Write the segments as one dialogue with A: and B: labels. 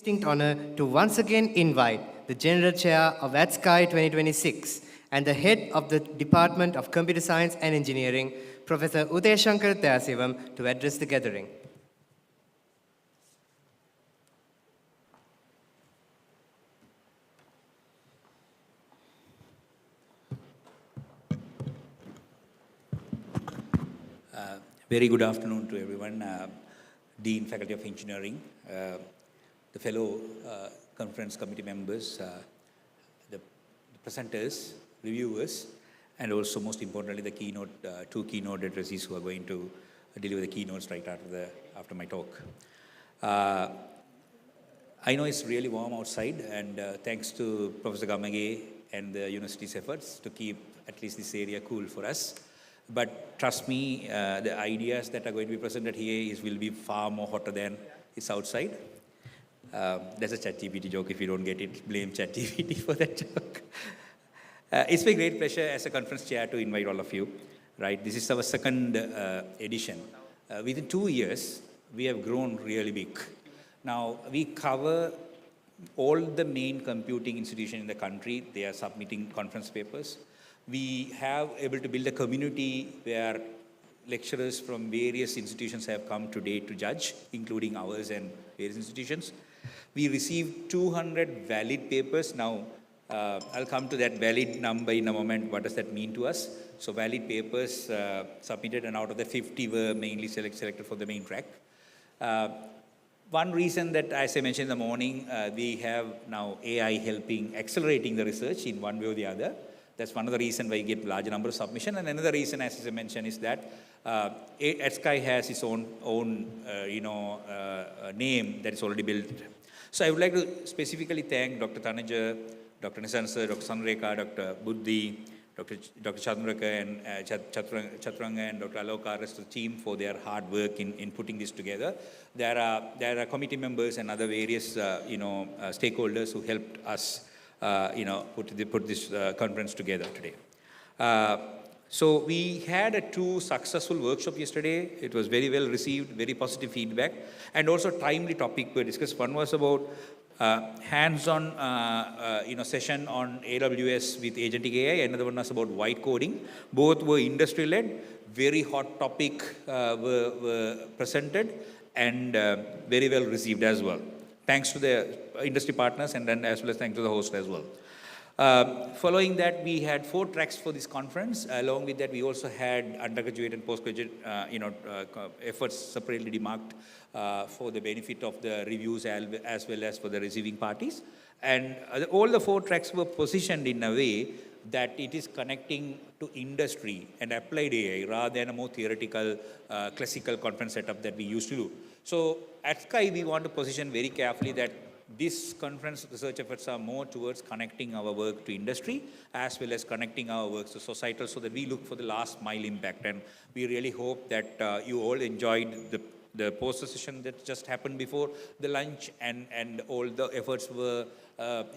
A: distinct honor to once again invite the General Chair of ADScAI 2026 and the Head of the Department of Computer Science and Engineering, Professor Udayashankar Tayasivam, to address the gathering.
B: Very good afternoon to everyone. Dean, Faculty of Engineering, the fellow conference committee members, the presenters, reviewers, and also most importantly the keynote, two keynote addressees who are going to deliver the keynotes right after my talk. I know it's really warm outside, and thanks to Professor Gamage and the university's efforts to keep at least this area cool for us. But trust me, the ideas that are going to be presented here will be far more hotter than it's outside. That's a ChatGPT joke. If you don't get it, blame ChatGPT for that joke. It's my great pleasure as a conference chair to invite all of you. Right, this is our second edition. Within 2 years, we have grown really big. Now, we cover all the main computing institutions in the country. They are submitting conference papers. We have able to build a community where lecturers from various institutions have come today to judge, including ours and various institutions. We received 200 valid papers. Now, I'll come to that valid number in a moment. What does that mean to us? So valid papers submitted, and out of the 50 were mainly selected for the main track. One reason that, as I mentioned in the morning, we have now AI helping, accelerating the research in one way or the other. That's one of the reasons why you get large number of submission. And another reason, as I mentioned, is that ADScAI has its own name that is already built. So I would like to specifically thank Dr. Tanaja, Dr. Nisansa, Dr. Sanreka, Dr. Buddhi, Dr. Chandraka and Chaturanga and Dr. Aloka, rest of the team for their hard work in putting this together. There are committee members and other various stakeholders who helped us put this conference together today. So we had two successful workshops yesterday. It was very well received, very positive feedback, and also timely topic were discussed. One was about hands-on session on AWS with agentic AI. Another one was about white coding. Both were industry-led. Very hot topic were presented and very well received as well. Thanks to the industry partners and then as well as thanks to the host as well. Following that, we had 4 tracks for this conference. Along with that, we also had undergraduate and postgraduate efforts separately demarked for the benefit of the reviews as well as for the receiving parties. And all the 4 tracks were positioned in a way that it is connecting to industry and applied AI rather than a more theoretical, classical conference setup that we used to do. So at ADScAI, we want to position very carefully that this conference research efforts are more towards connecting our work to industry as well as connecting our works to societal, so that we look for the last mile impact. And we really hope that you all enjoyed the poster session that just happened before the lunch, and all the efforts were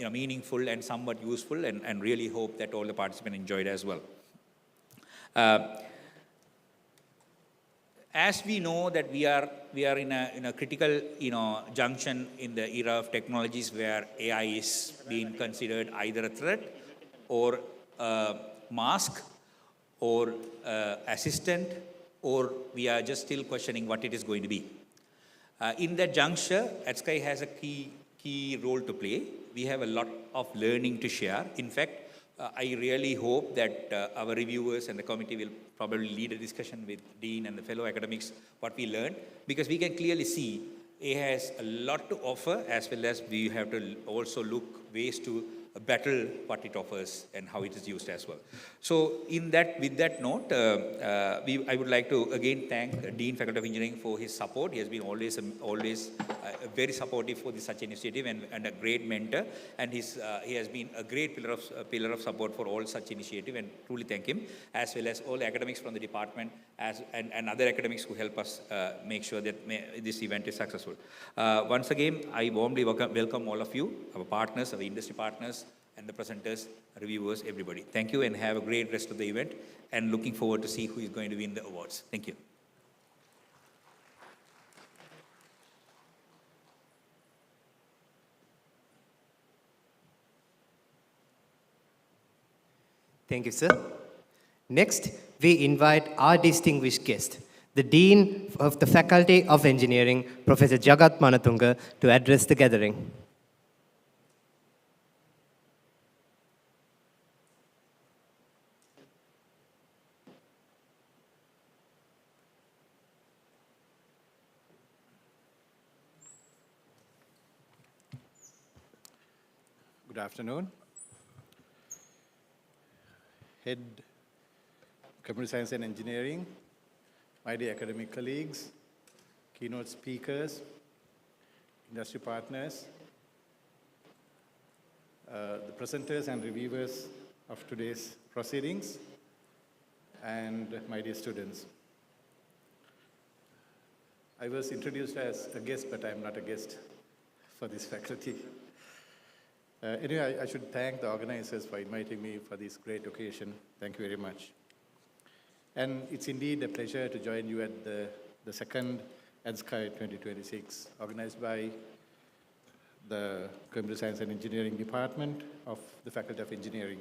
B: meaningful and somewhat useful, and really hope that all the participants enjoyed as well. As we know that we are in a critical junction in the era of technologies where AI is being considered either a threat or a mask or assistant, or we are just still questioning what it is going to be. In that juncture, ADScAI has a key role to play. We have a lot of learning to share. In fact, I really hope that our reviewers and the committee will probably lead a discussion with Dean and the fellow academics what we learned, because we can clearly see it has a lot to offer, as well as we have to also look ways to battle what it offers and how it is used as well. So with that note, I would like to again thank Dean, Faculty of Engineering, for his support. He has been always very supportive for such initiative and a great mentor, and he has been a great pillar of support for all such initiative, and truly thank him, as well as all academics from the department and other academics who help us make sure that this event is successful. Once again, I warmly welcome all of you, our partners, our industry partners, and the presenters, reviewers, everybody. Thank you, and have a great rest of the event, and looking forward to see who is going to win the awards. Thank you.
A: Thank you, sir. Next, we invite our distinguished guest, the Dean of the Faculty of Engineering, Professor Jagat Manatunga, to address the gathering.
C: Good afternoon. Head Computer Science and Engineering, my dear academic colleagues, keynote speakers, industry partners, the presenters and reviewers of today's proceedings, and my dear students. I was introduced as a guest, but I'm not a guest for this faculty. Anyway, I should thank the organizers for inviting me for this great occasion. Thank you very much. And it's indeed a pleasure to join you at the second ADScAI 2026, organized by the Computer Science and Engineering Department of the Faculty of Engineering.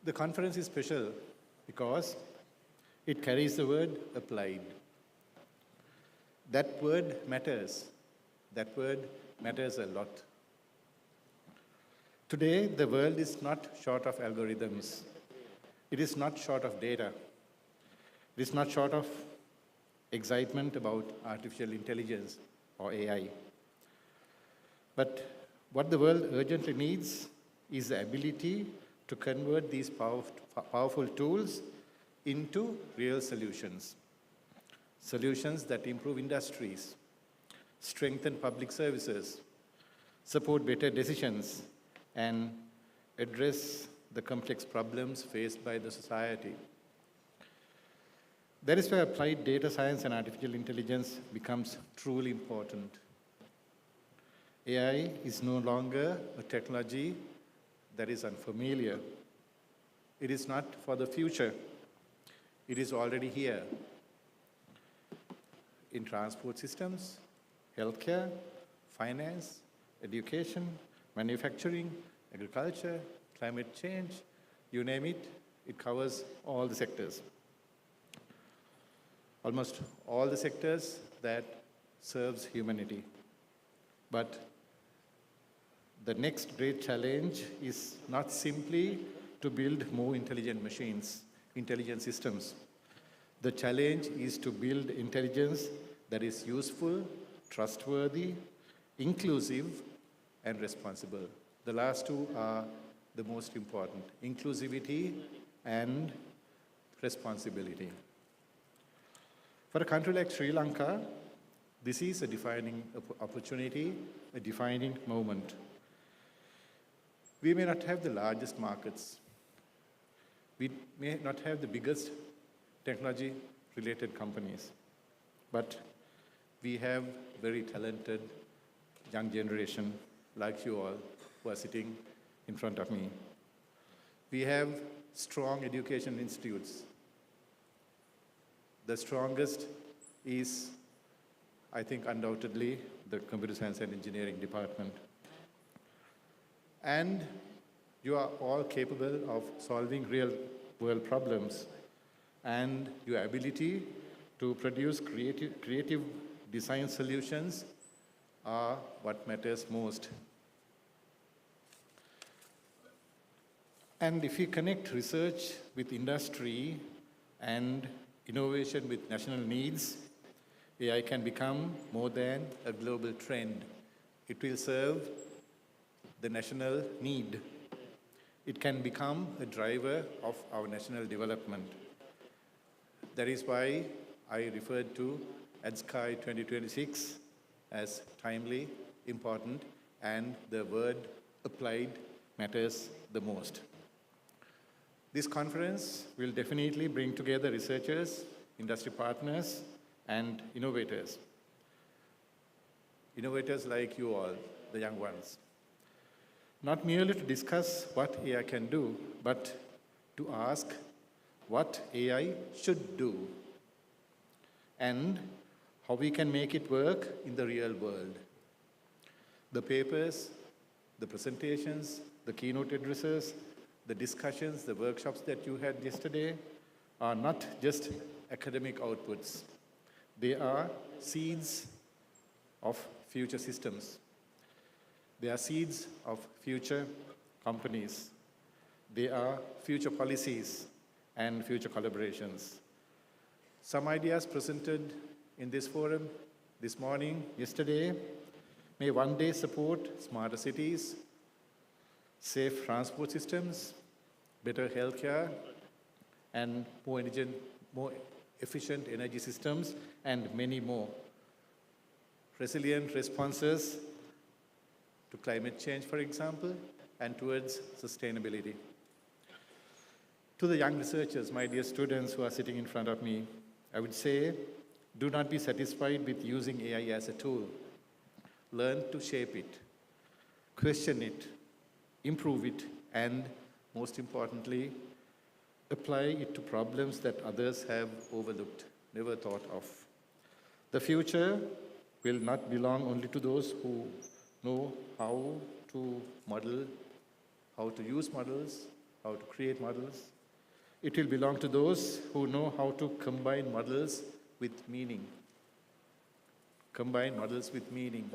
C: The conference is special because it carries the word applied. That word matters. That word matters a lot. Today, the world is not short of algorithms. It is not short of data. It is not short of excitement about artificial intelligence or AI. But what the world urgently needs is the ability to convert these powerful tools into real solutions. Solutions that improve industries, strengthen public services, support better decisions, and address the complex problems faced by the society. That is where applied data science and artificial intelligence becomes truly important. AI is no longer a technology that is unfamiliar. It is not for the future. It is already here. In transport systems, healthcare, finance, education, manufacturing, agriculture, climate change, you name it, it covers all the sectors. Almost all the sectors that serves humanity. But the next great challenge is not simply to build more intelligent machines, intelligent systems. The challenge is to build intelligence that is useful, trustworthy, inclusive, and responsible. The last two are the most important, inclusivity and responsibility. For a country like Sri Lanka, this is a defining opportunity, a defining moment. We may not have the largest markets. We may not have the biggest technology-related companies, but we have very talented young generation like you all who are sitting in front of me. We have strong education institutes. The strongest is, I think, undoubtedly, the Computer Science and Engineering Department. And you are all capable of solving real-world problems, and your ability to produce creative design solutions are what matters most. And if we connect research with industry and innovation with national needs, AI can become more than a global trend. It will serve the national need. It can become a driver of our national development. That is why I referred to ADScAI 2026 as timely, important, and the word applied matters the most. This conference will definitely bring together researchers, industry partners, and innovators. Innovators like you all, the young ones. Not merely to discuss what AI can do, but to ask what AI should do and how we can make it work in the real world. The papers, the presentations, the keynote addresses the discussions, the workshops that you had yesterday are not just academic outputs. They are seeds of future systems. They are seeds of future companies. They are future policies and future collaborations. Some ideas presented in this forum this morning, yesterday, may one day support smarter cities, safe transport systems, better healthcare, and more efficient energy systems, and many more. Resilient responses to climate change, for example, and towards sustainability. To the young researchers, my dear students who are sitting in front of me, I would say, do not be satisfied with using AI as a tool. Learn to shape it, question it, improve it, and most importantly, apply it to problems that others have overlooked, never thought of. The future will not belong only to those who know how to model, how to use models, how to create models. It will belong to those who know how to combine models with meaning. Combine models with meaning.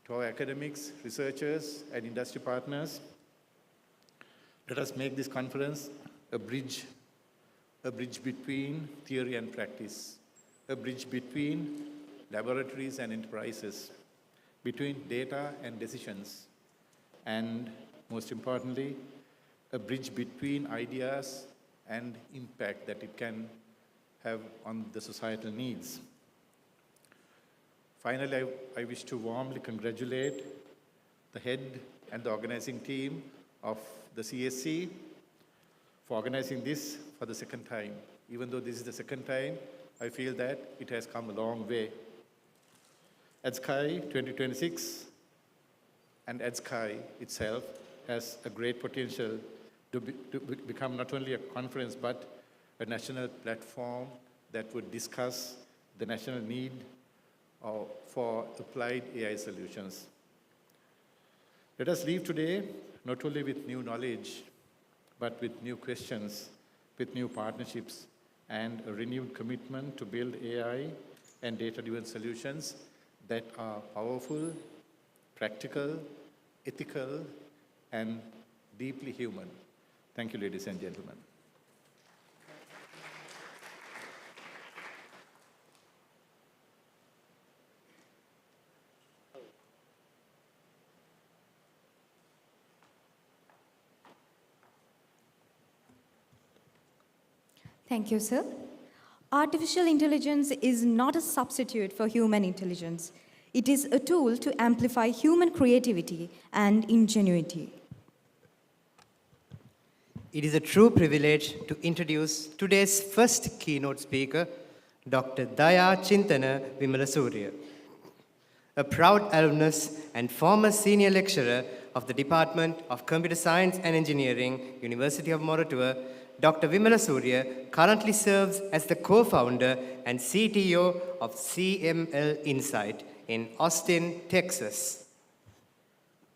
C: To our academics, researchers, and industry partners, let us make this conference a bridge between theory and practice, a bridge between laboratories and enterprises, between data and decisions, and most importantly, a bridge between ideas and impact that it can have on the societal needs. Finally, I wish to warmly congratulate the head and the organizing team of the CSC for organizing this for the second time. Even though this is the second time, I feel that it has come a long way. ADScAI 2026 and ADScAI itself has a great potential to become not only a conference, but a national platform that would discuss the national need for applied AI solutions. Let us leave today not only with new knowledge, but with new questions, with new partnerships, and a renewed commitment to build AI and data-driven solutions that are powerful, practical, ethical, and deeply human. Thank you, ladies and gentlemen.
D: Thank you, sir. Artificial intelligence is not a substitute for human intelligence. It is a tool to amplify human creativity and ingenuity.
A: It is a true privilege to introduce today's first keynote speaker, Dr. Daya Chintana Vimalasurya. A proud alumnus and former senior lecturer of the Department of Computer Science and Engineering, University of Moratuwa, Dr. Vimalasurya currently serves as the co-founder and CTO of CML Insight in Austin, Texas.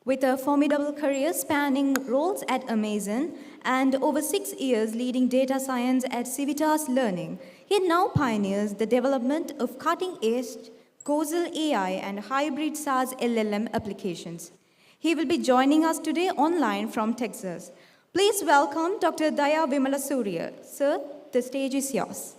D: With a formidable career spanning roles at Amazon and over 6 years leading data science at Civitas Learning, he now pioneers the development of cutting-edge causal AI and hybrid SaaS LLM applications. He will be joining us today online from Texas. Please welcome Dr. Daya Vimalasurya. Sir, the stage is yours.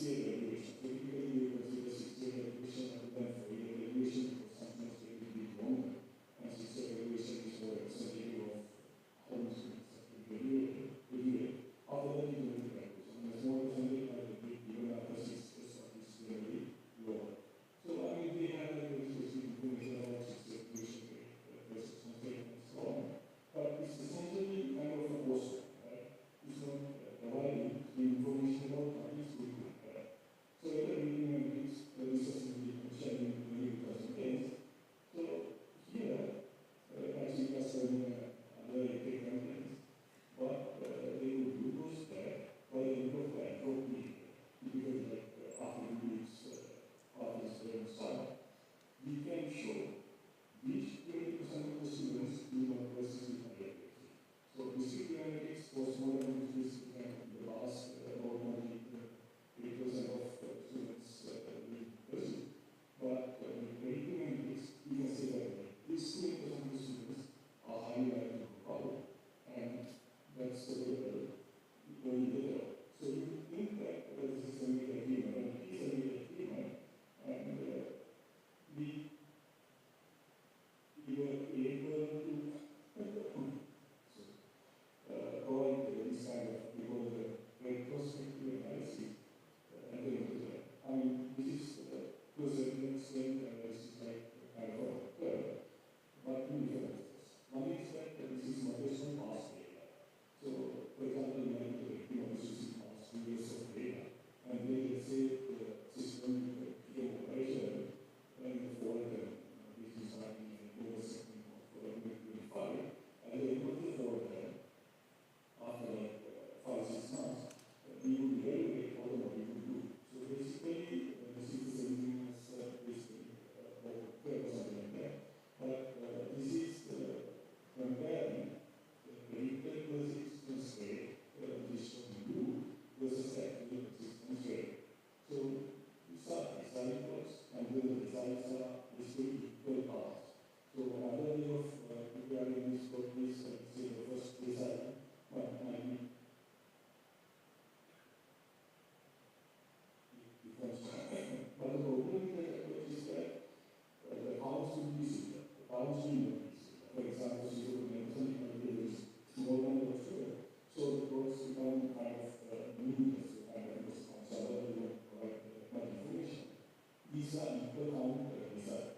E: 6-year graduation. So typically we consider 6-year graduation rather than 4-year graduation because sometimes they will be longer. And 6-year graduation is for representative of home students that will graduate. After that, you will graduation. And the small percentage are even after 6 years of this very lower. So I mean, they have like very specific information about 6-year graduation rate, versus and so on. But it's essentially kind of a poster, right? It's not providing the information about what is going on. So every analytics, the research will be sharing the new percentage. So here, actually, that's other tech companies, but they will do those that by the end of the entropy, because like after 2 weeks, after the start, we can show which 20% of the students do not persist with analytics. So district analytics was more than 50% in the past, about 98% of students will persist. But with predictive analytics, we can say that these 20% of the students are highly likely to go out, and that's the very better. So you think that this is a mega agreement, and it is a mega agreement, and we were able to provide this kind of, we call the retrospective analysis at the end of the day. I mean, this is to a certain extent, this is like kind of a third, but two differences. One is that this is not based on past data. So, for example, you might this is past 2 years of data, and then let's say the system became operational and the fault this is happening in over second of 2025, and then what the fault after like 5-6 months, we would evaluate all what we could do. So basically, this is the same thing as basically or something like that. But this is comparing the predicted persistence rate, which we do, versus actual persistence rate. So you start design works, and then the results are basically equal parts. So another way of preparing this work is, say, the first result. But I mean, but the problem with that approach is that the counts will be similar. The counts will not be similar. For example, 0.9% is small number of students. So the course become kind of meaningless, kind of response. So that will not provide much information. These are equal count results.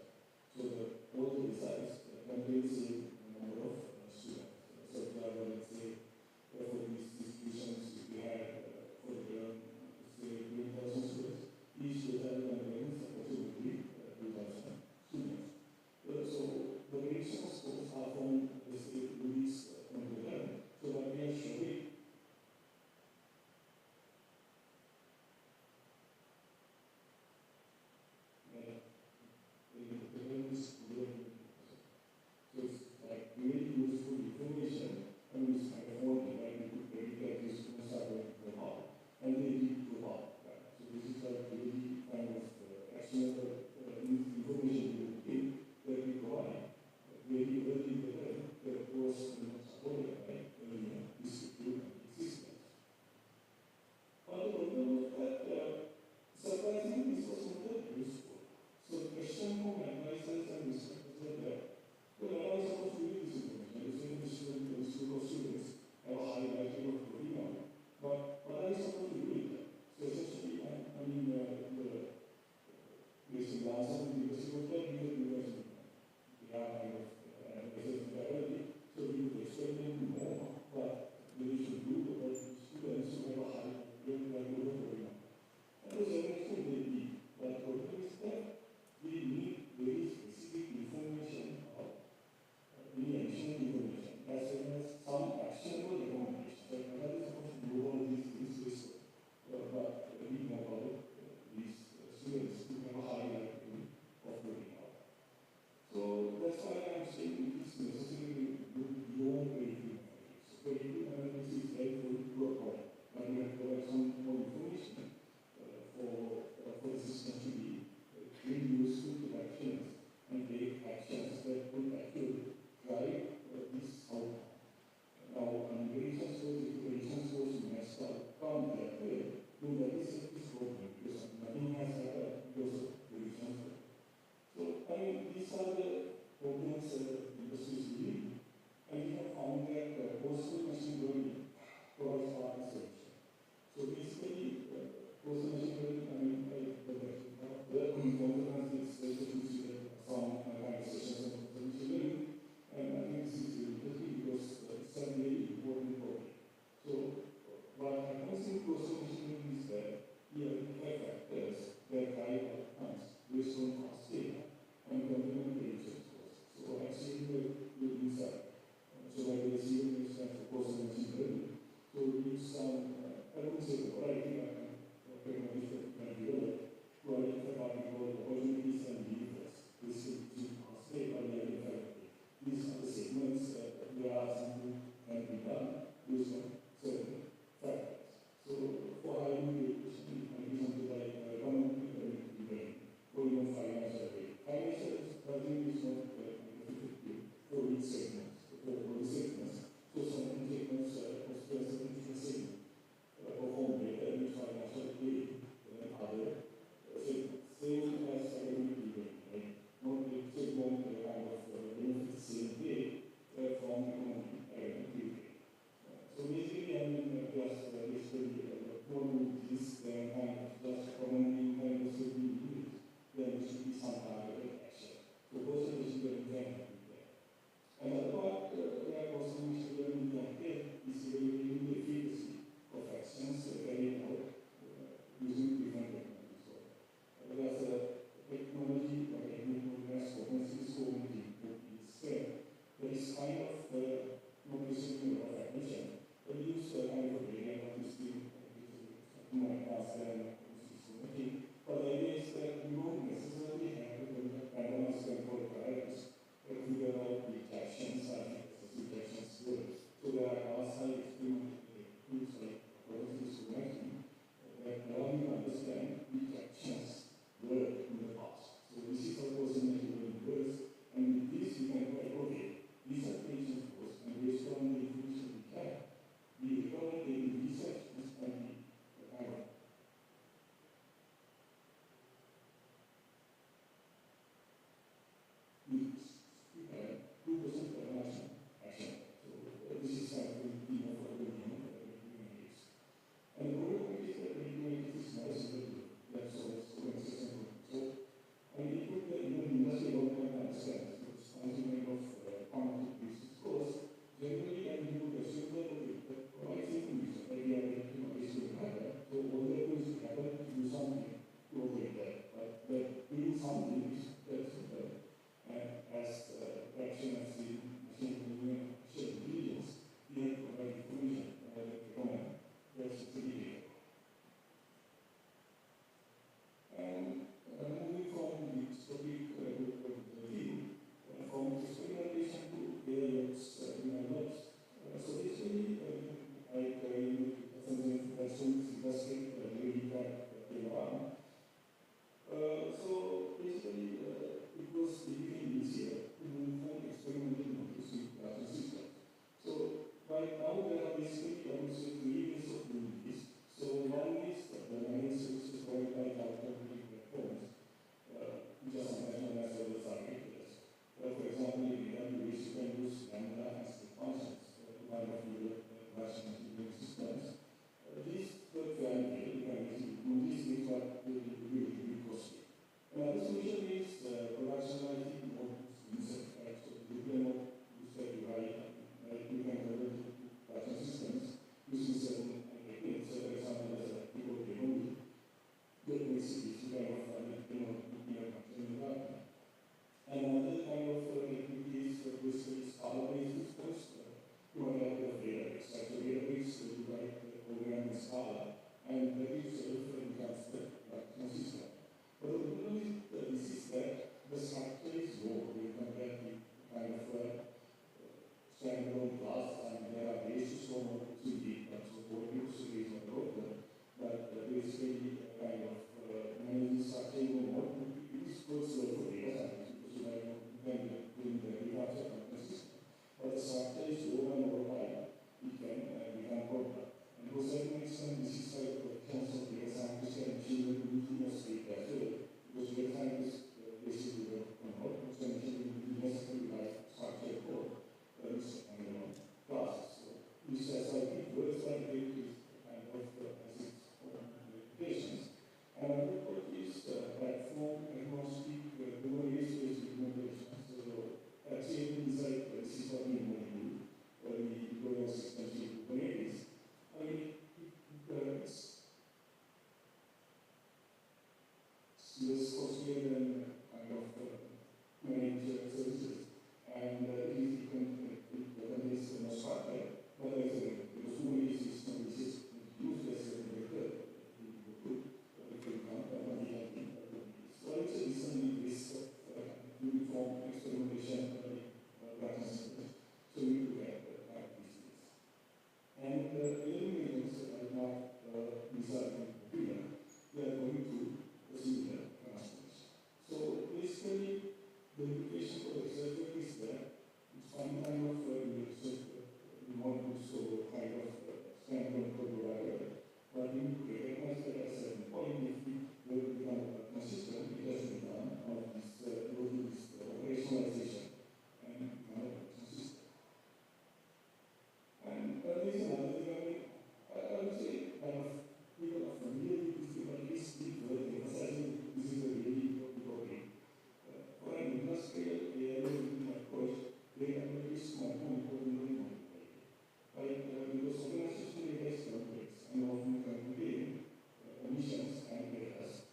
E: And I would put this platform agnostic, memory-based implementation. So that's even inside this is what we want to do. We go on systems in Kubernetes. I mean, it's less costly than kind of managed services. And it is the most part, but as a Kubernetes system, which is used as a method. So it's a decent risk of uniform experimentation practices. So we look at these things. And the eliminators are not deciding here. They are going through a similar transformation. So basically, the implication for the researcher is that it's some kind of research we want to so kind of standalone provider. But we need to recognize that at a certain point, if we will become consistent, it has to be done of this, go to this operationalization and become consistent. And there is another thing, I would say, kind of, people are familiar with this, but at least people emphasizing this is a really important topic. For an industrial AI approach, they are very small, important. Like, because organization data is complex and often contain omissions and errors.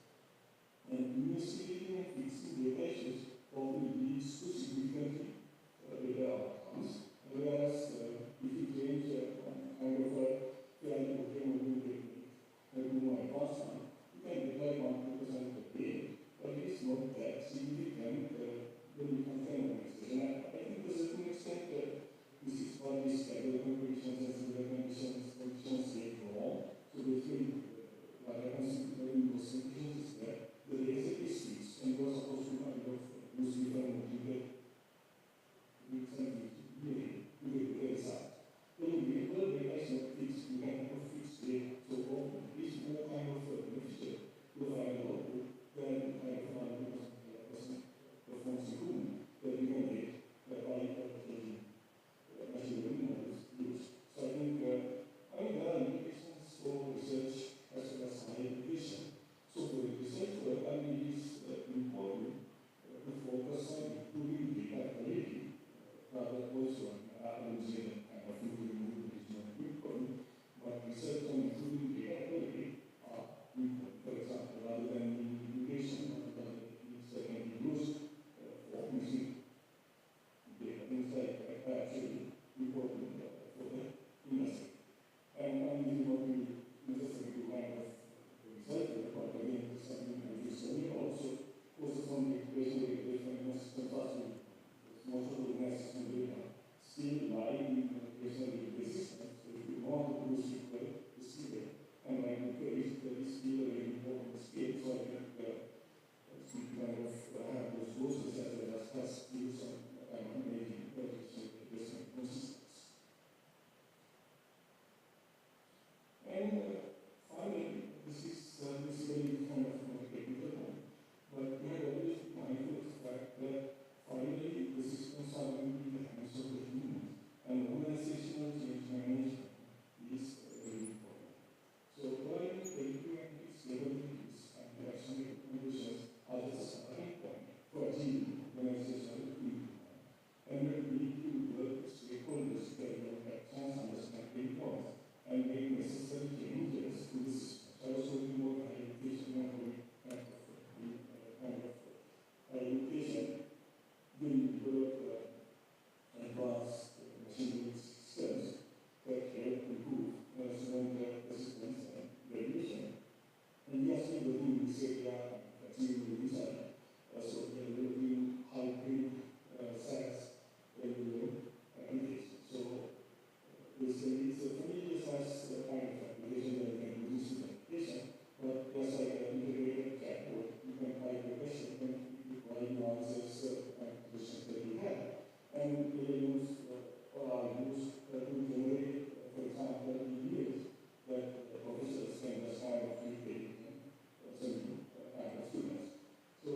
E: And investigating and fixing data issues often leads to significantly data outcomes. Whereas if you change kind of a fairly okay moving technique, a more advanced one, you can deploy 100% of the day, but it is not that significant when you compare organization. I think to a certain extent, this is what these development conditions and similar conditions get wrong. So basically, what happens in those conditions is that the data set is fixed and was supposed to kind of use different motivate with some you get the result. When you get the data is not fixed, you can have a fixed data. So this more kind of beneficial to find out than kind of 100% performance improvement that you can get by taking machine learning models used. So I think there are implications for research as well as higher education. So for the research work, it is important to focus on improving data quality rather also I would say that kind of improving is not important, but research on improving data quality are important. For example, rather than education, techniques that can be used for machine data, things like actually important for the industry. And this is not really necessary to kind of research, but again, it's something that is also on the education regulation systems also. Most of the organizational data still lie in educational systems. So if you want to do SQL, the skill, and like the case, there is still a very important skill, so I think we kind of have those courses as well as skills on making education systems. And finally, this is very kind of more technical one, but we have always been mindful of the fact that finally the systems are going to be the hands of the humans, and organizational change management is very important. So while implementing these capabilities and production conditions are just a starting point for achieving organizational improvement. And we need to work with stakeholders to develop actions, understand pain points, and make necessary changes to the system. So I was talking about higher education and higher education will develop advanced machine learning systems that help improve management resistance and regulation. And we are still working in this area, achieving the design. So we are developing hybrid SaaS application. So basically, it's a familiar SaaS kind of application that you can use in application, but just like an integrated chatbot, you can type a question and provide answers questions that you have. And they use or are used to generate, for example, videos that professors can just kind of create some kind of students. So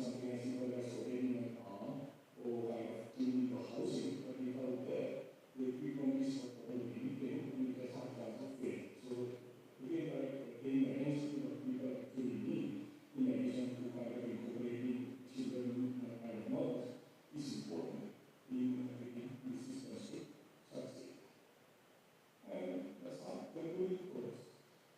E: something as simple as operating an arm or kind of cleaning your housing, but without that, the equipment is not properly maintained and it has high chance of failure. So again, paying attention to what people actually need, in addition to kind of incorporating children kind of knowledge, is important in making these systems succeed. And that's not the good course.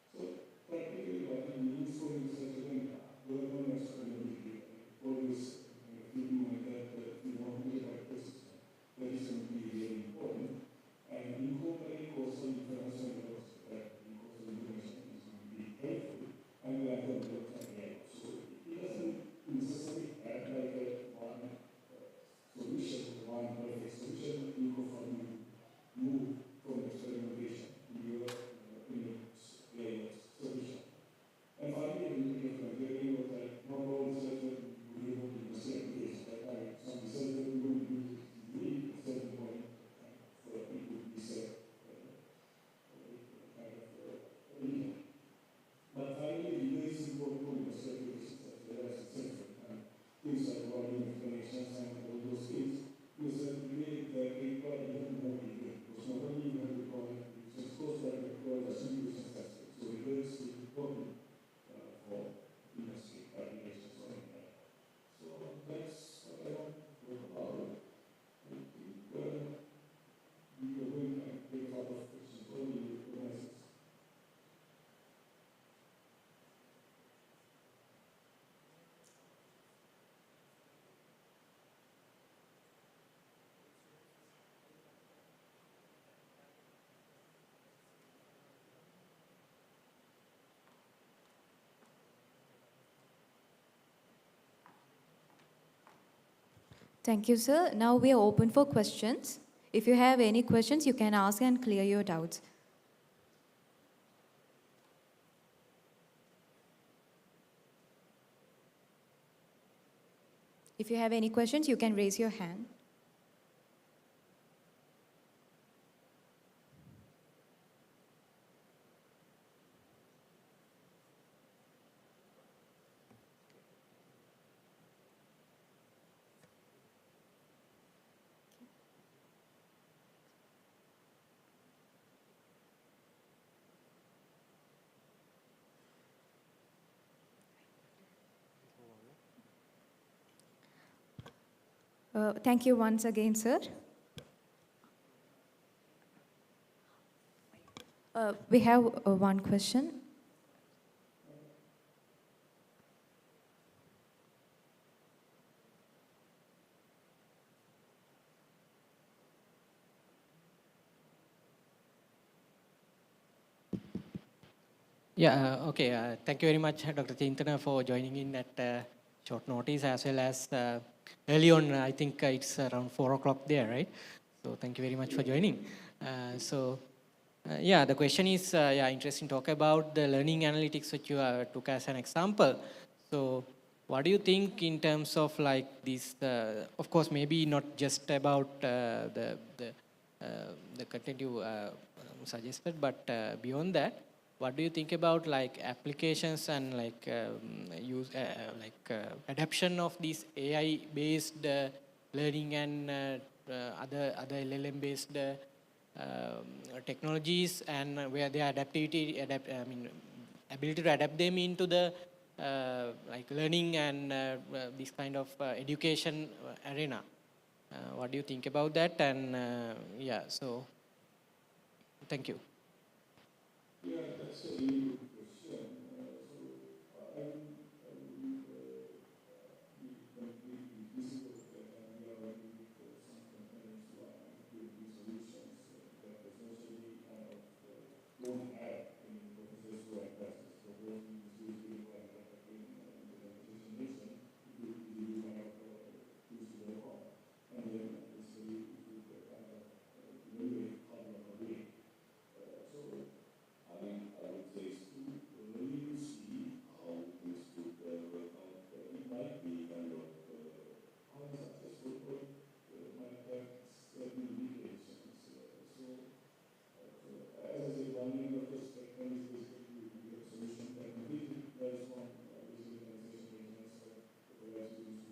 E: So practically what it means for research agenda, work on explainability, always feeling like that we want to be the right system. That is going to be really important. And incorporating also information also, that coastal information is going to be helpful. And we have to look at it. So it doesn't necessarily add like a one solution, one perfect solution. You go from move from experimentation to your layer solution. And finally, the beauty of Nigeria was that not all researchers would be able to do the same case. Like some researchers who would do really a certain point for people to be kind of region. But finally, the is important for investigators as well as researchers. Things like volume explanations and all those things. Because really they require even more detail. Because not only you have to call it, it's supposed to require a simulation testing. So rigorous is important for industry applications or anything. So that's what I want to talk about. I think we are going to take a lot of questions for the organizers.
D: Thank you, sir. Now we are open for questions. If you have any questions, you can ask and clear your doubts. If you have any questions, you can raise your hand. Thank you once again, sir. We have one question.
F: Yeah, okay. Thank you very much, Dr. Chintana, for joining in at short notice, as well as early on. I think it's around 4 o'clock there, right? So thank you very much for joining. Yeah, the question is, interesting talk about the learning analytics which you took as an example. So what do you think in terms of like this, of course, maybe not just about the content you suggested, but beyond that, what do you think about like applications and like adoption of these AI-based learning and other LLM-based technologies, and where their ability to adapt them into the like learning and this kind of education arena? What do you think about that? And so thank you.
E: Yeah, that's a really good question. I will be completely visible that we are working with some companies who are building solutions that essentially don't have any professors who are classes. So those institutes will have in implementation nation, it will be kind of tools to work on. And then basically it will kind of evaluate how you are doing. So I would say it's too early to see how this could work out. It might be kind of unsuccessful, but might have certain limitations. As I said, one end of the spectrum is basically a solution that completely relies on visualization agents that provides you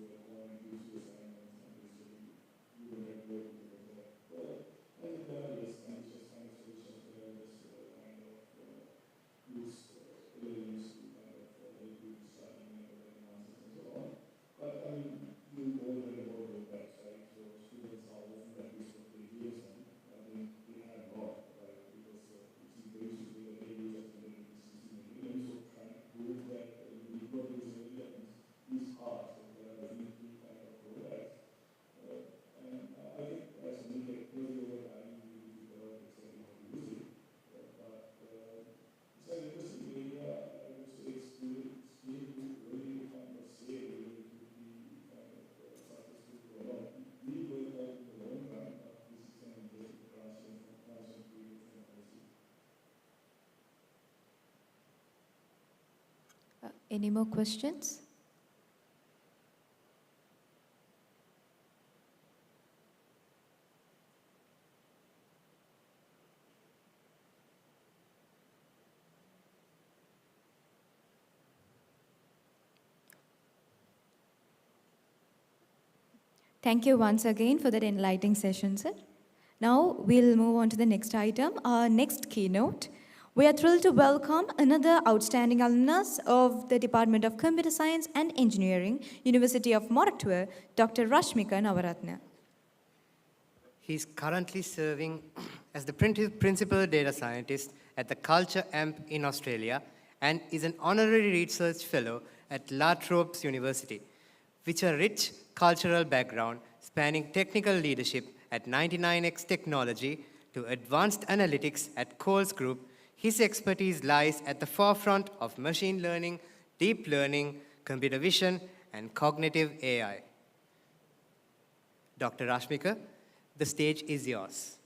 D: Any more questions? Thank you once again for that enlightening session, sir. Now we'll move on to the next item, our next keynote. We are thrilled to welcome another outstanding alumnus of the Department of Computer Science and Engineering, University of Moratuwa, Dr. Rashmika Navaratna.
A: He's currently serving as the principal data scientist at the Culture AMP in Australia and is an honorary research fellow at La Trobe's University, with a rich cultural background spanning technical leadership at 99X Technology to advanced analytics at Coles Group. His expertise lies at the forefront of machine learning, deep learning, computer vision, and cognitive AI. Dr. Rashmika, the stage is yours.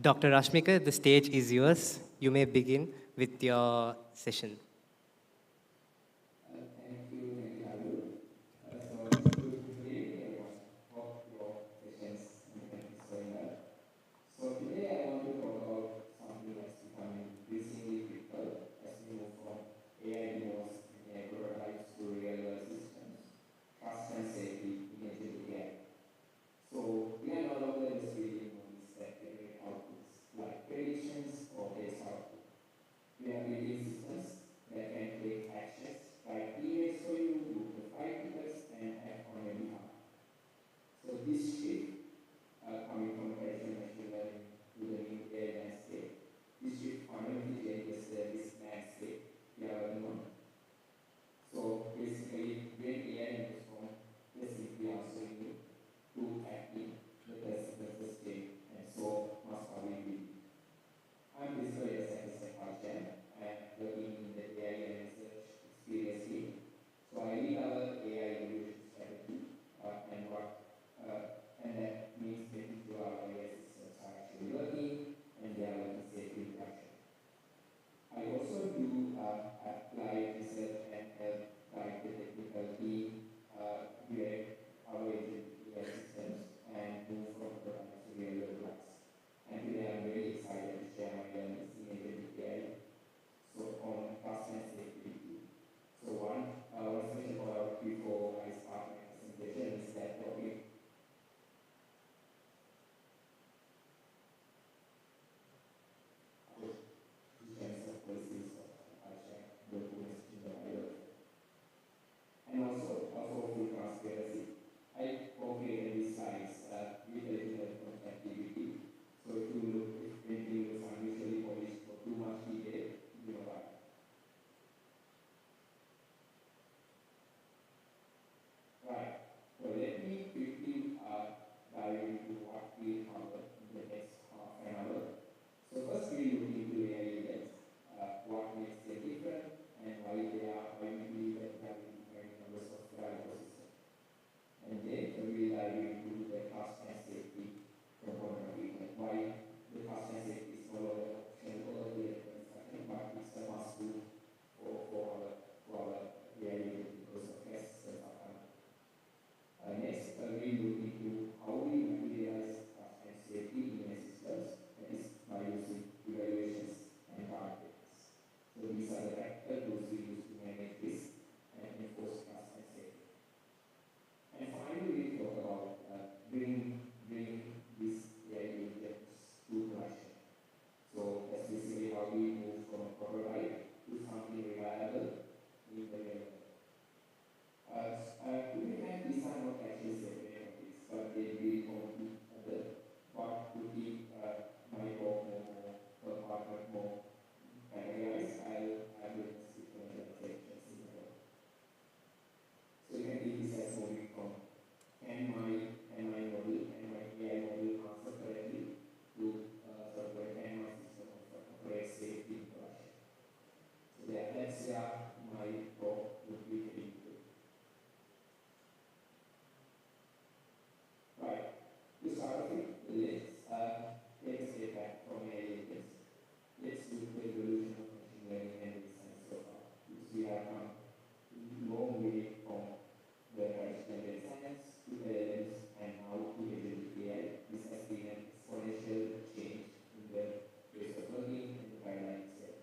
A: Dr. Rashmika, the stage is yours. You may begin with your session.
G: Thank you, Haru. So, today, hope your patience and thank you so much. So, today I want to talk about something that's becoming increasingly critical as we move from AI demos and AI prototypes to real world systems, trust and safety in agentic AI. So, we are no longer just reading models that generate outputs like predictions or text output. We are building systems moving from the traditional data science to LLMs and now to agentic AI. This has been an exponential change in the ways of working and the paradigm itself.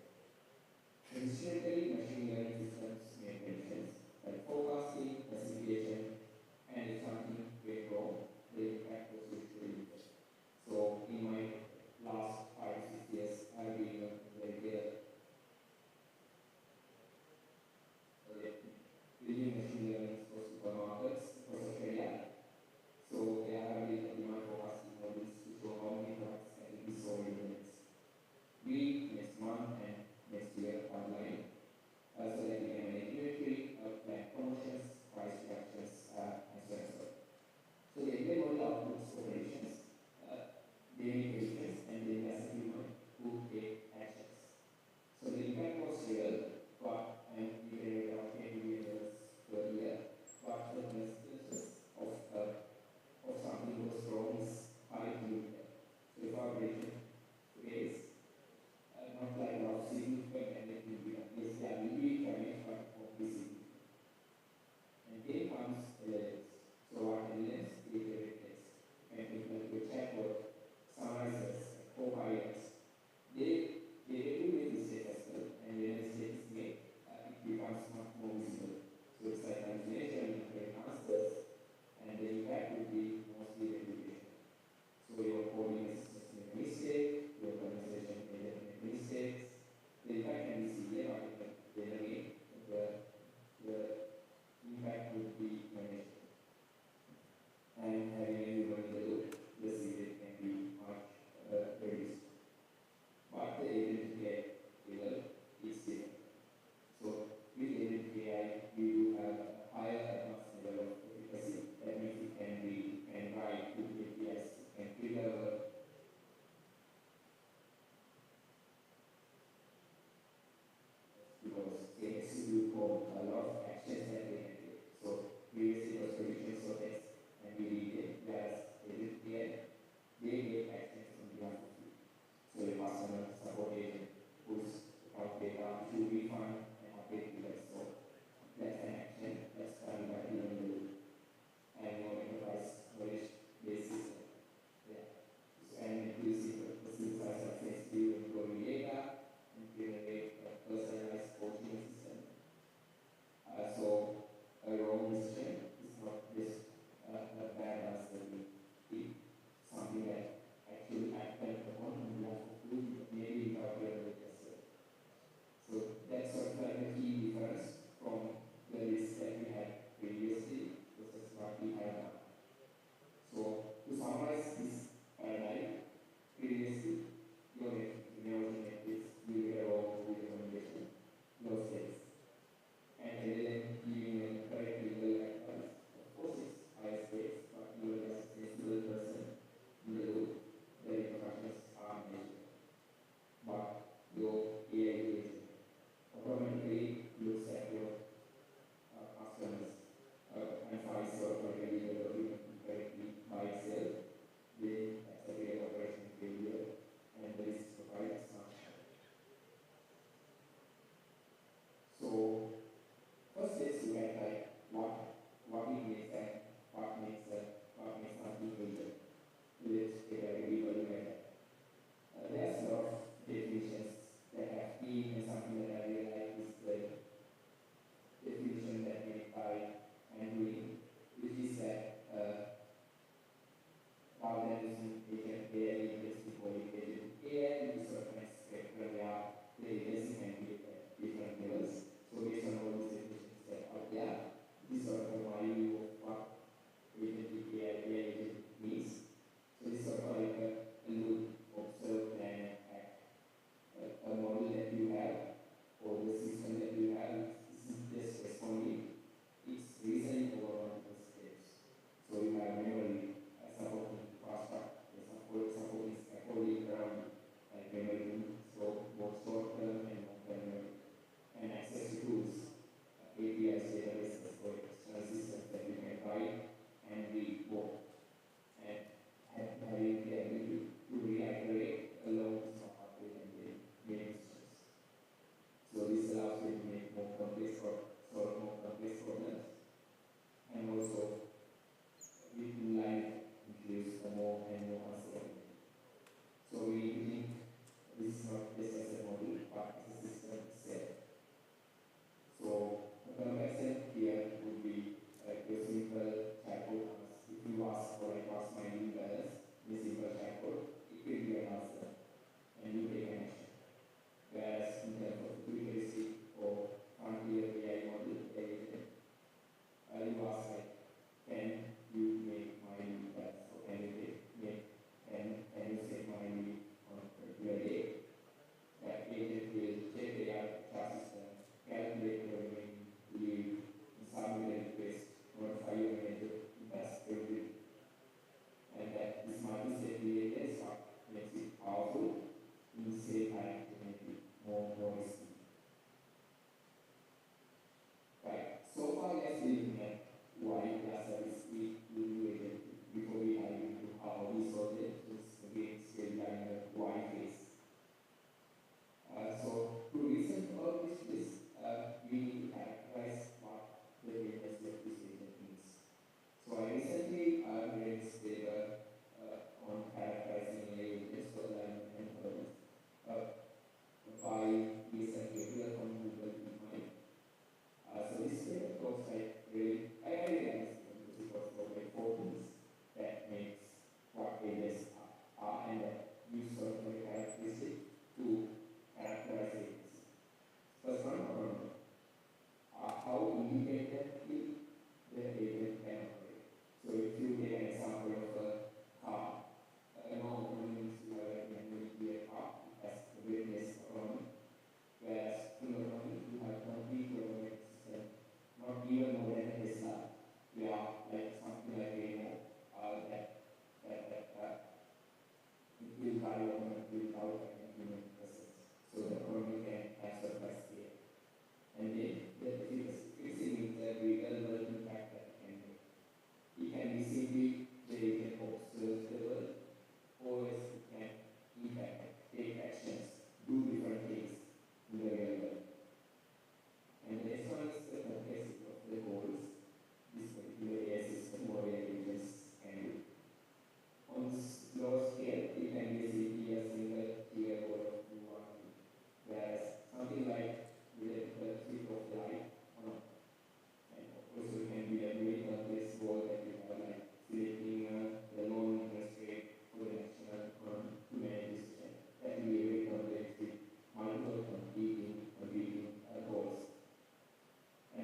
G: Traditionally, machine learning systems made predictions like forecasting, classification, and if something went wrong, the impact was usually limited. So, in my last 5 to 6 years, I've been working very building machine learning for supermarkets across Australia. So, there have been demand forecasting models to show how many products can be sold in minutes. We, next month and next year, online, so that we can manage inventory, plan promotions, price reductions, and so on and so on. So the API model outputs operations, daily predictions, and then as a human who take actions. So the impact was real, but we generated about $10 million per year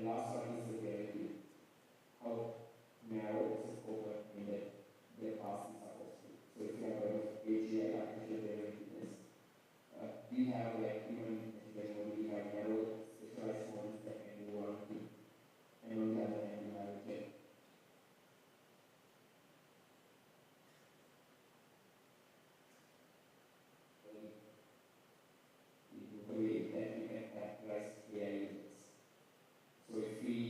G: And last one is severity. How narrow is the scope of the task is supposed to be. So if you have a AGI, artificial general intelligence, we have like human machine learning, we have narrow specialized models that can do one thing. And on the other hand, we have a gen. The way that we can characterize AI agents. So if we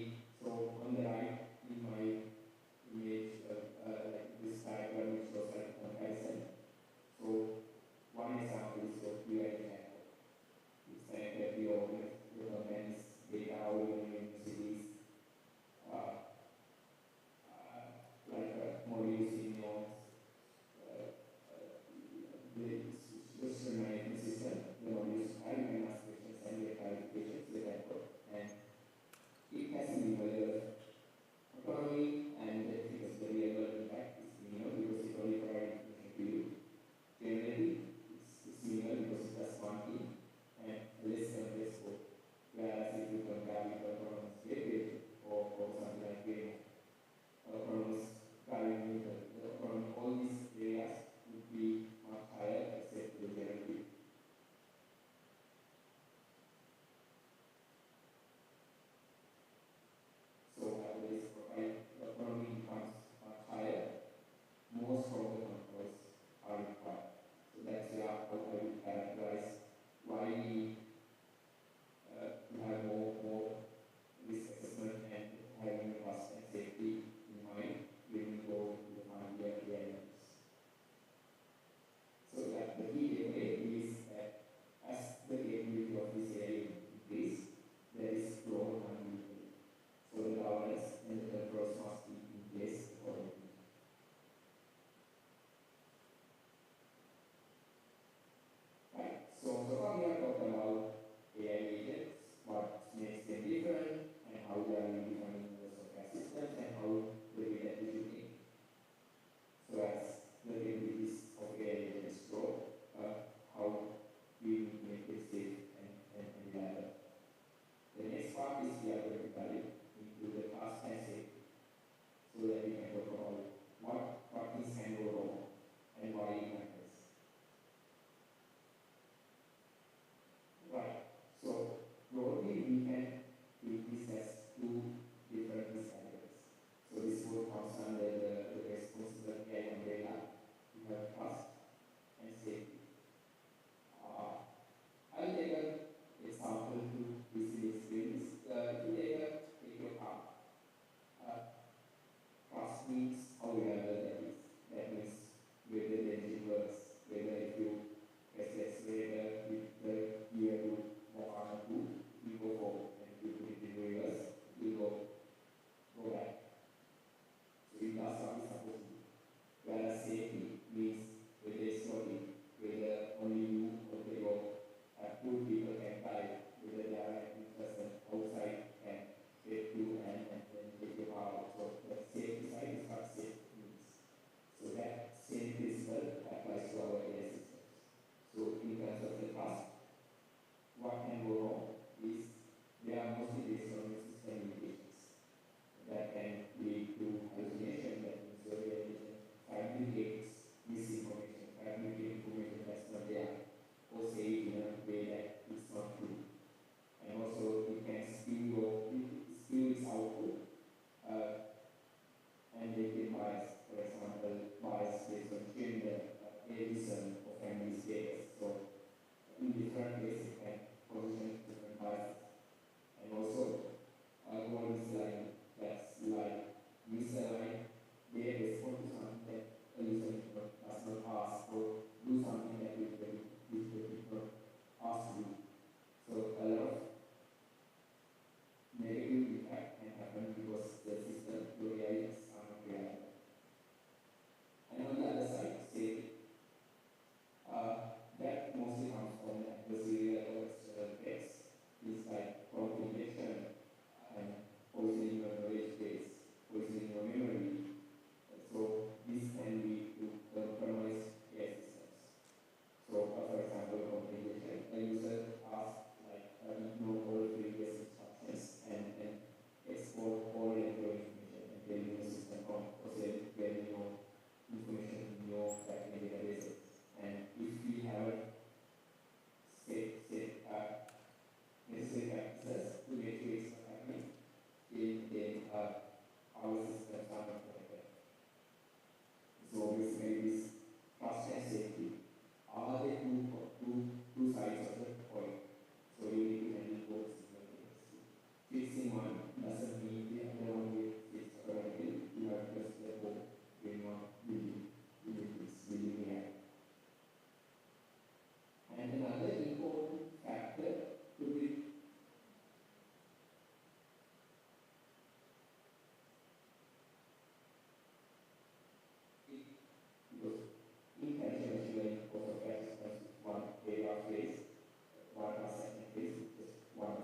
G: our systems are not connected. So basically this trust and safety are the two sides of the coin. So you need to handle both simultaneously. Fixing one doesn't mean the other one will fix automatically. You have to just let go when you are building AI. And another important factor to be because intelligent machine learning also practices one data phase, one assessment phase, just one.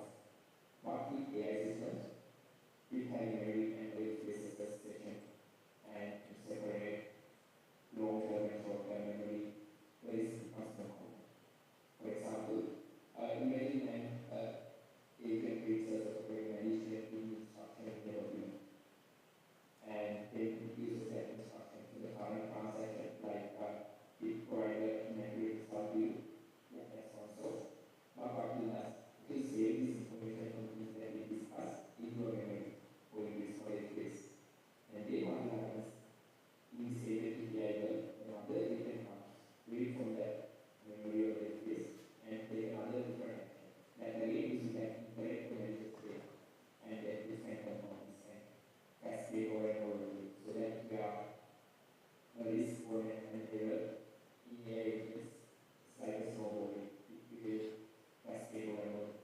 G: But with AI systems, we can vary and rate phase session and to separate long-term and short-term memory very custom code. For example, imagine an agent reads a additional instruction in the document and then uses that instruction to the current transaction, like it provided inaccurate result view, yeah, that's also. But what it does, it will save this information from things that we discussed into a memory for this storage base. And then what happens in this agent API well, another agent comes, read from that memory or database and take another different action. That again using that incorrect malicious data and then different components and cascade over and over again. So that we are a risk for an error in AI is like a snowball. It will cascade over and over.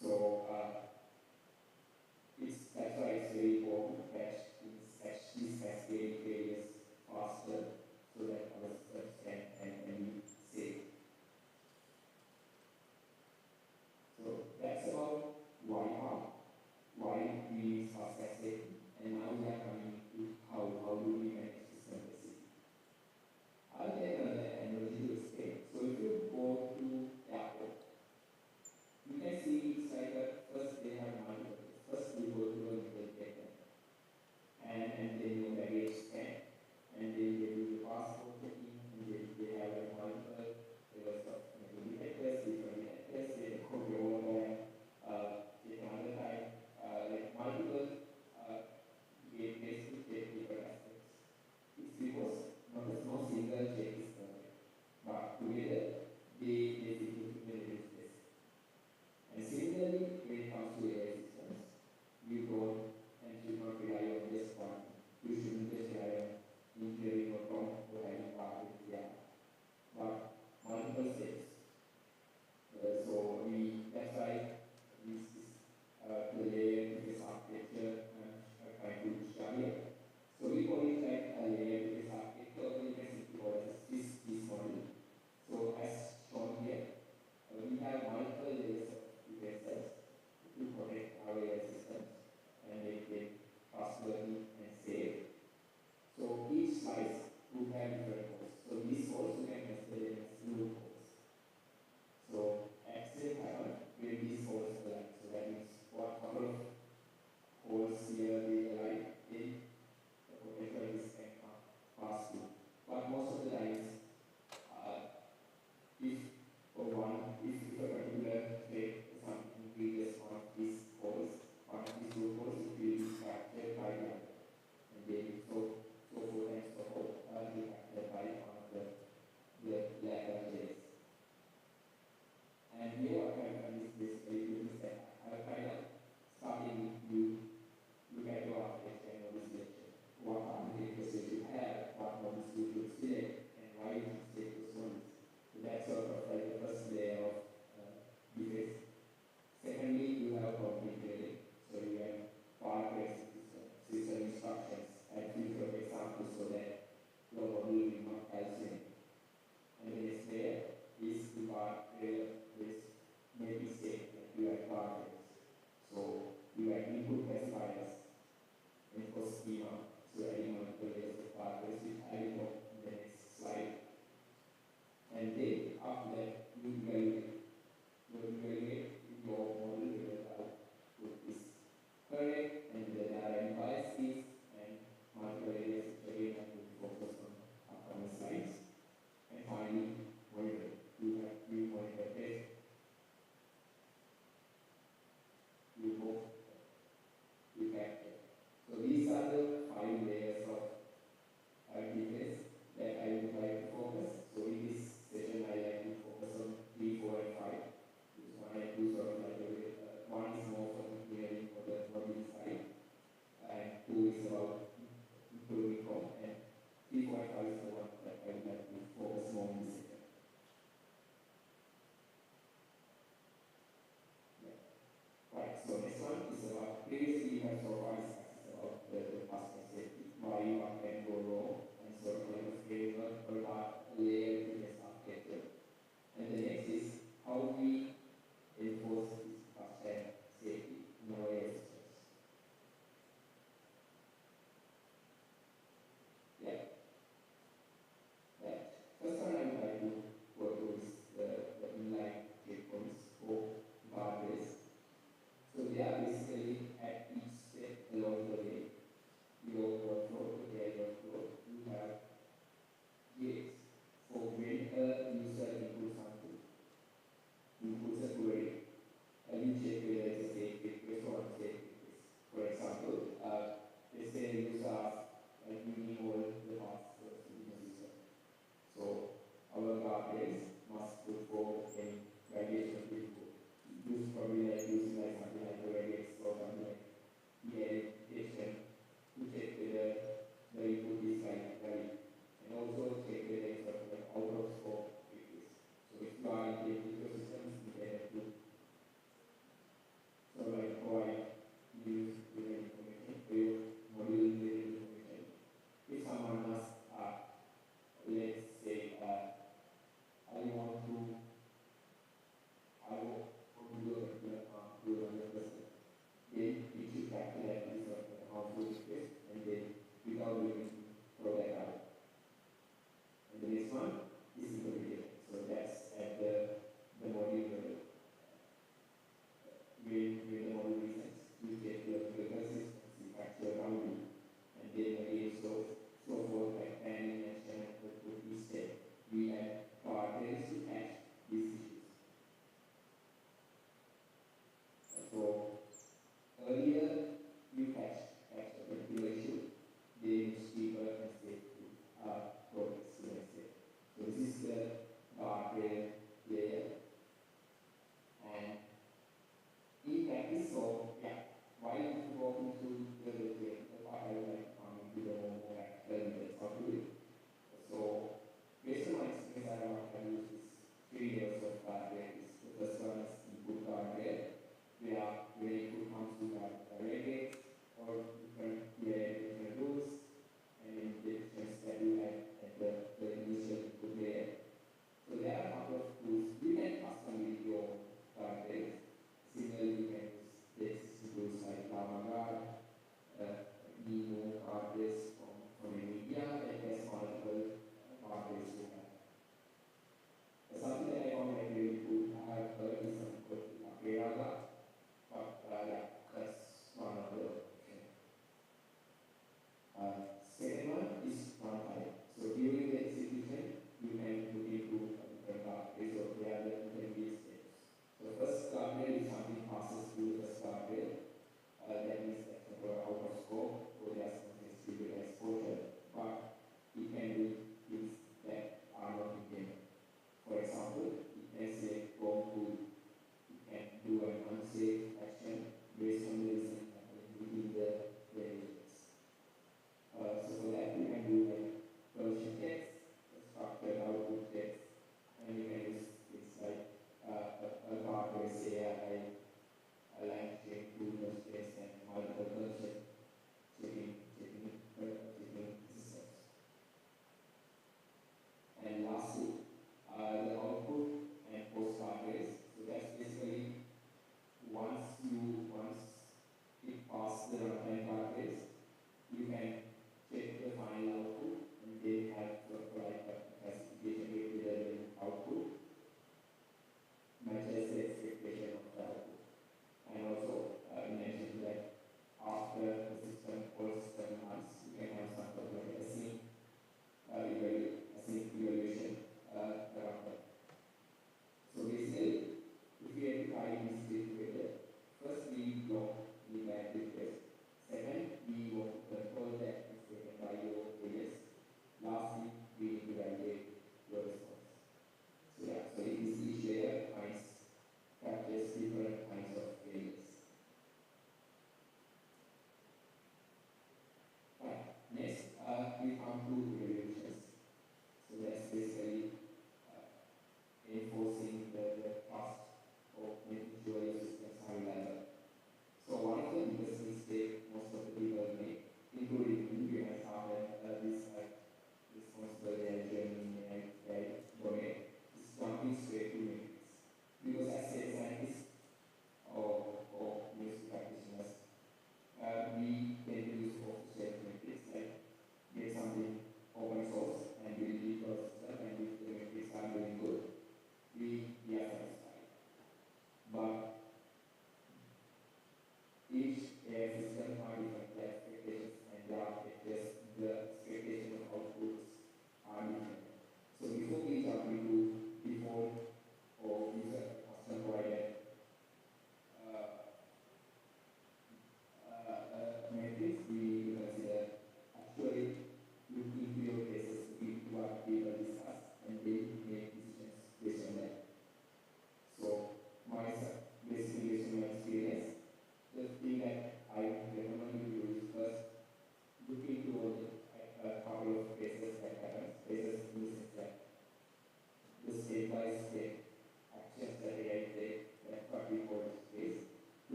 G: So that's why it's very important to catch these cascading failures faster so that our systems can be safe. So that's about why we use fast cascading, and now we are coming to how do we manage system basically. I'll take another analogy to explain. So if you go to airport, you can see it's like first they have multiple. First you go to a middle gate and then your baggage scan, and then they do the passport checking, and they have a multiple levels of detectors, different detectors, they go over and take another time, like multiple gateways to check different aspects. It's because not a no single check is perfect, but together they significantly reduce this. And similarly, when it comes to AI systems, you don't and should not rely on just one. You shouldn't just rely on engineering or Tom or having part with AI, but multiple steps. So that's why this is the layer this architecture trying to show here. So we call it like a layer this architecture, or you can simply call it this model. So as shown here, we have multiple layers of defenses to protect our AI systems and make it trustworthy and safe. So each slice will have different holes. So these holes we can consider them as root holes. So accident happen when these holes collide. So that means what couple of holes here they align, then the potential risk can pass through. But most of the times, if a particular thread something previous one of these holes, one of these root holes, it will be captured by the other. And then so forth and so forth, will be captured by one of the latter layers. And here what I've done is basically to this that I've kind of starting you look at your architecture and model selection. What architecture you have, what models you should select, and why you should select those models. So that's sort of like the first layer of defense. Secondly, you have complete learning. So you have part-based system instructions and future examples so that your model will not hallucinate. And the next layer is the part where this may be safe, that you have targets. So you have input classifiers and for schema. So adding multiple layers of targets, which I will talk in the next slide. And then after that, you evaluate your model whether the output is correct and whether there are any biases and multiple areas which again I will focus on upcoming slides. And finally, monitor. You monitor test. You go is about improving home, and 3.5 is the one that I would like to focus more on this sector. Yeah. Right, so next one is about, previously we have so far discussed about the customer safety, why what can go wrong, and sort of like a framework or a layer to this architecture. And the next is how we enforce this customer safety in our AI systems. Yeah. Right. First one I would like to go through is the inline checkpoints or guardrails. So they are basically at each step along the way, your workflow, the AI workflow, you have gates for when a user inputs something, inputs a query, and you check whether it's a safe request or unsafe request. For example, let's say a user asks, like, we need all the passwords in the system. So our guardrails must look for any variation of input. Use probably like using like something like the regex or something like detection to check whether the input is like valid, and also check whether it's sort of like out of scope request. So if you are in the ecosystem, you can have to sort of like provide use related information for your module related information. If someone asks, let's say, I want to do a particular to another person, then it should calculate this sort of harmful request, and then without doing it, throw that out. And the next one is implementation. So that's at the module level. When the module resets, you get your consistency factor boundary, and then again so forth, like planning and channel for each step. We add guardrails to catch these issues. So earlier you catch the manipulation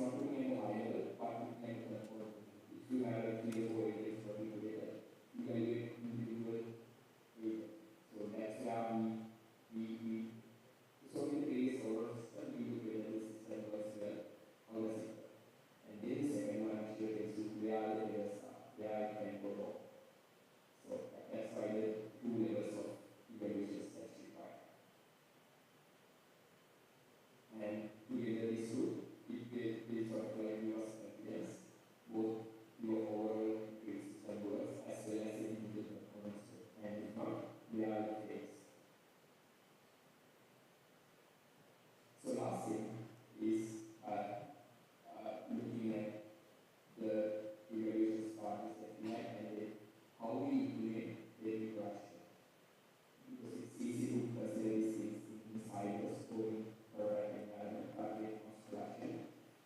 G: not looking at the high level, but looking at the control. If you have like 3 or 4 areas working together, evaluate individual data. So that's where we so in the case of our system, we look at the system works well, our system. And then the second one actually is to where the errors are, where it can go wrong. So that's why the 2 levels of evaluations that's required. And together these two, it sort of like give us confidence, both your overall grid system works as well as the individual components. And if not, we are the case. So last thing is looking at the evaluations parties that we have and then how we implement daily production. Because it's easy to consider these things in silos, coding, product environment, target cost production.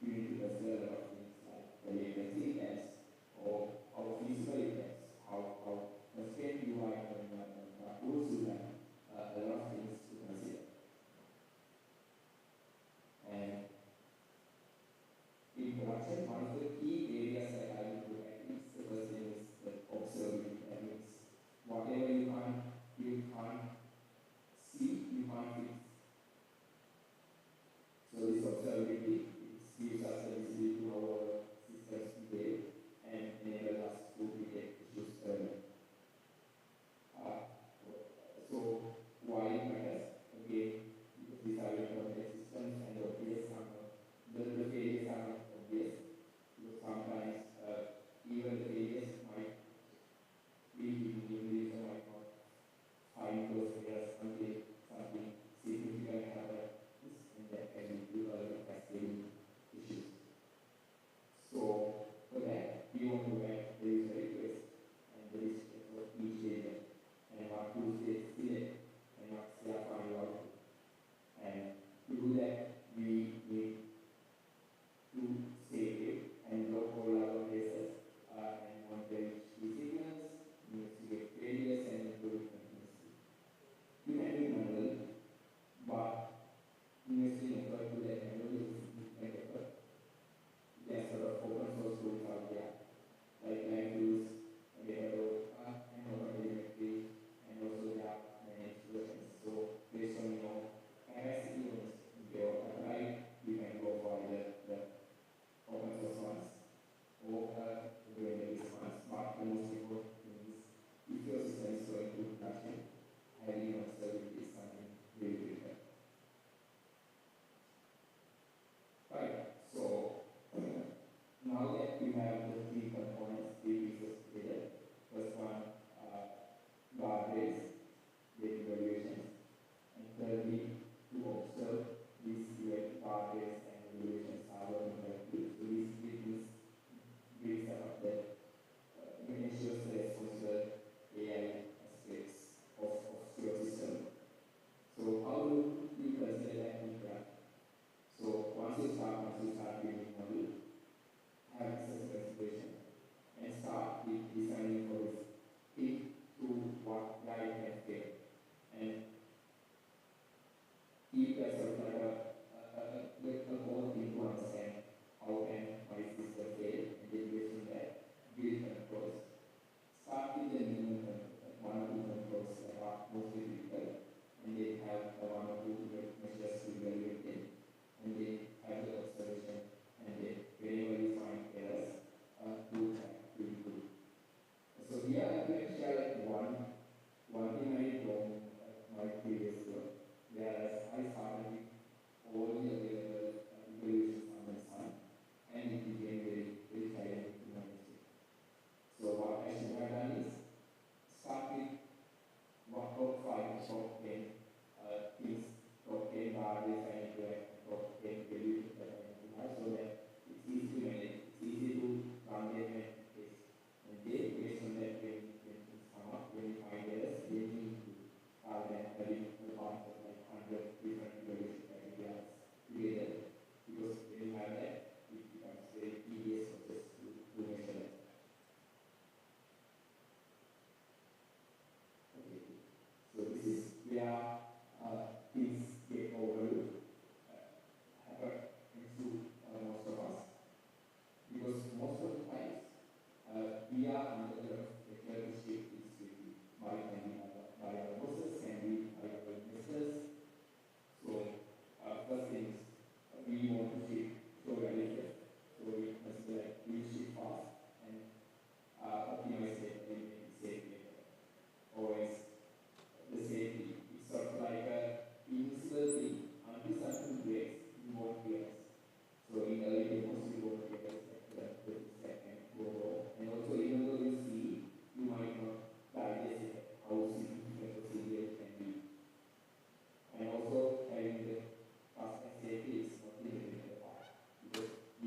G: You need to consider a lot of things like the latency impacts or how feasible impacts, how constrained you are in the environment, what tools you have, a lot of things to consider. And in production, one of the key areas that I would look at is the first thing is the observability. That means whatever you can't see, you can't fix. So this observability gives us the visibility to how our systems behave and enable us to detect issues early. So why it matters? Again, because these are very complex systems and the failures are not obvious. Because some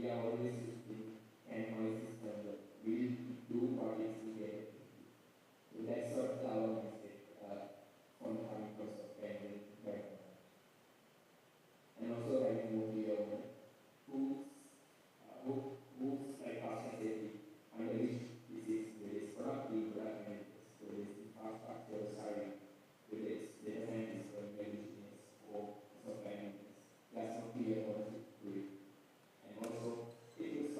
G: we are always using can noise system that will do what it's needed. So that's sort of our mistake from the coming cost of bandwidth development. And also having more clear who's like customer safety under which this is whether it's productive, product managers, whether it's infrastructure side, whether it's data scientists or engineers or software engineers. That's not clear how to do it. And also it was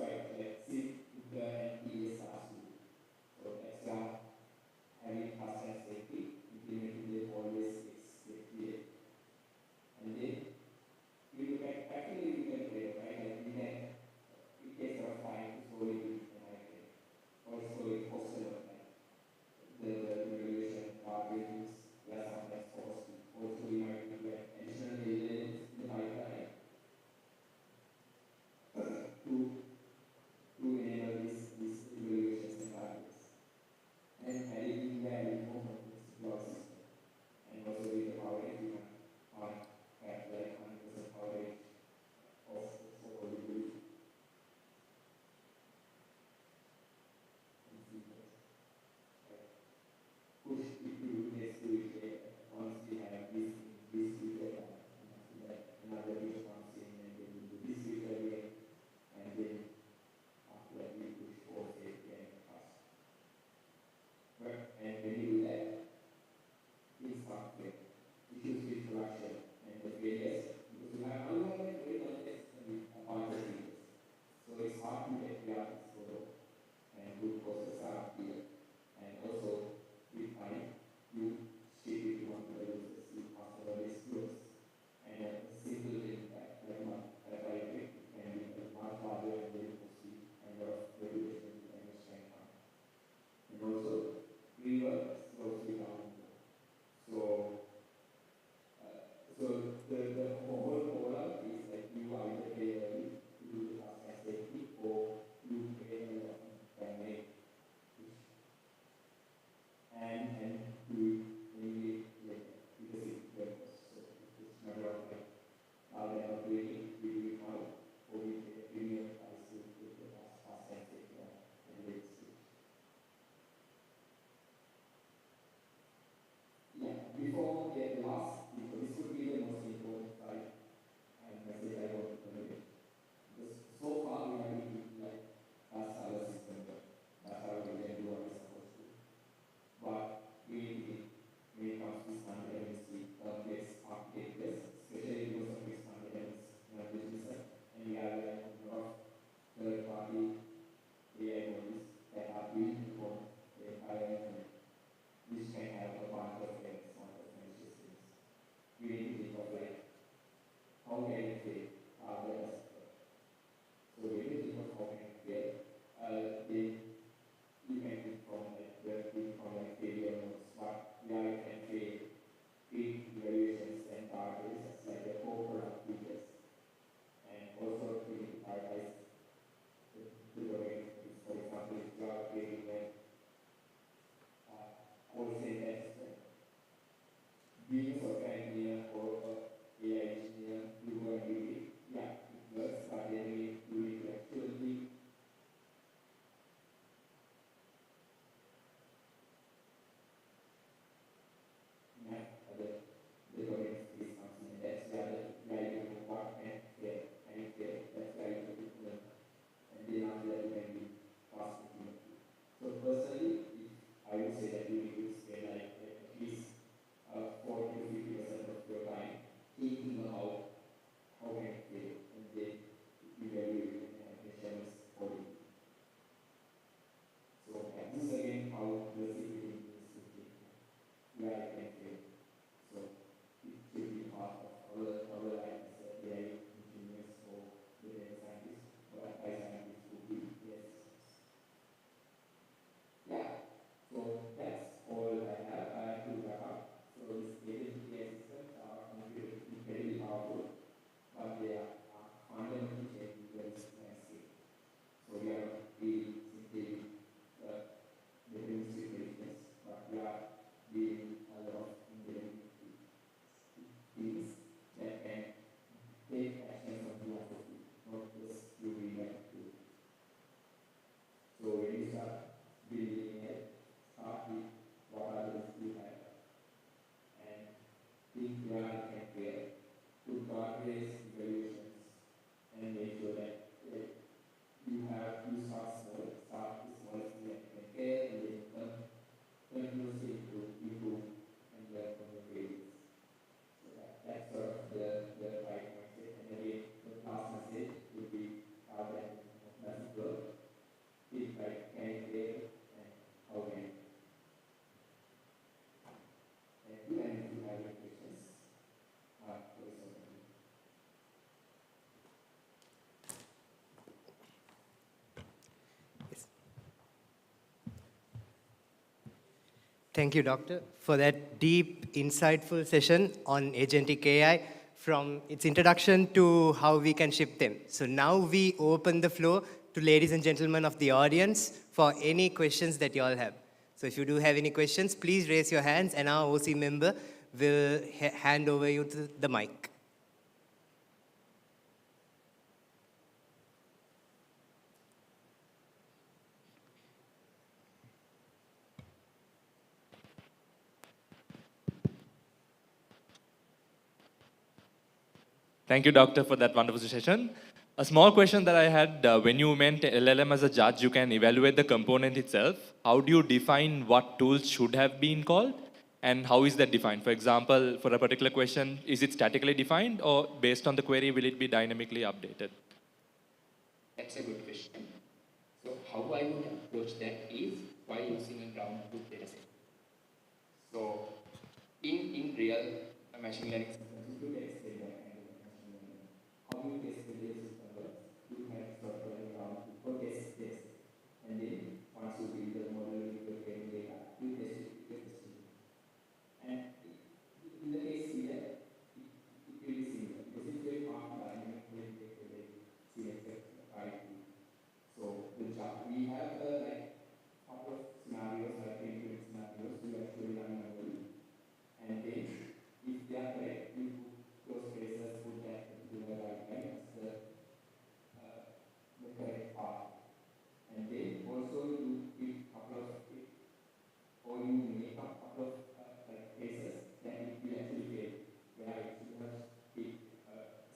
A: Thank you, Doctor, for that deep, insightful session on agentic AI from its introduction to how we can ship them. So now we open the floor to ladies and gentlemen of the audience for any questions that you all have. So if you do have any questions, please raise your hands and our OC member will hand over you to the mic.
H: Thank you, Doctor, for that wonderful session. A small question that I had, when you meant LLM as a judge, you can evaluate the component itself. How do you define what tools should have been called? And how is that defined? For example, for a particular question, is it statically defined or based on the query, will it be dynamically updated?
G: That's a good question. So how I would approach that is by using a ground truth data set. So in real machine learning systems, if you explain that kind of machine learning, how you test the data system works, you have sort of like ground truth or test. And then once you build the model with your training data, you test it with your testing. And in the case here, it will be similar because it's very hard to dynamic when you take the select the right tool. So the job we have like couple of scenarios, like 10 scenarios, we actually run manually. And then if they are correct, we put those phrases, put that particular guideline as the correct path. And then also you give couple of or you make a couple of like cases that it will actually fail, where it should have it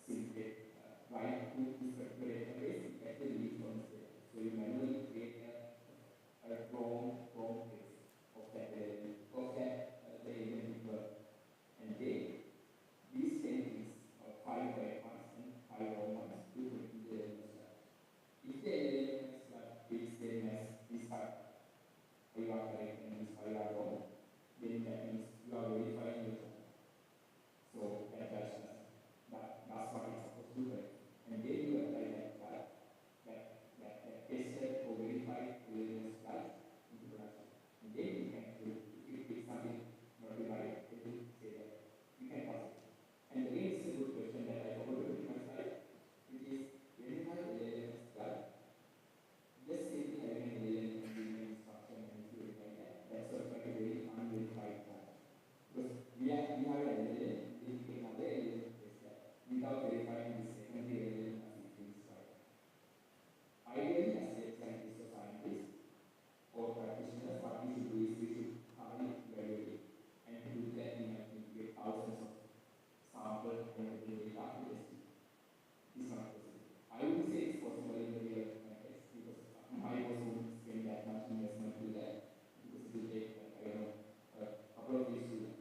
G: simply right to this particular database, it actually leaves from this data. So you manually create a wrong case of that the agent work. And then these 10 things, 5 right ones and 5 wrong ones, you put in the LLM structure. If the LLM structure is same as this 5, you are correct and these 5 are wrong, then that means you are verifying your job. So that judge that's what it's supposed to do. Right? And then you apply that judge, that tested or verified LLM judge into production. And then you can do, if it's something not right, then you say that you can pass it. And again, it's a good question that I forgot to put in my slide, which is when you have LLM judge, just simply having an LLM implement instruction and if you reply that, that's sort of like a very unverified judge. Because we have an LLM, then we take another LLM to test that without verifying the secondary LLM as it is right. Ideally, as data scientists or scientists or practitioners, what we should do is we should thoroughly evaluate it. And to do that, we have to get thousands of samples and the data to test it. It's not possible. I would say it's possible in the real context because I also wouldn't spend that much investment to do that because it will take, like, I don't know, a couple of years to do that.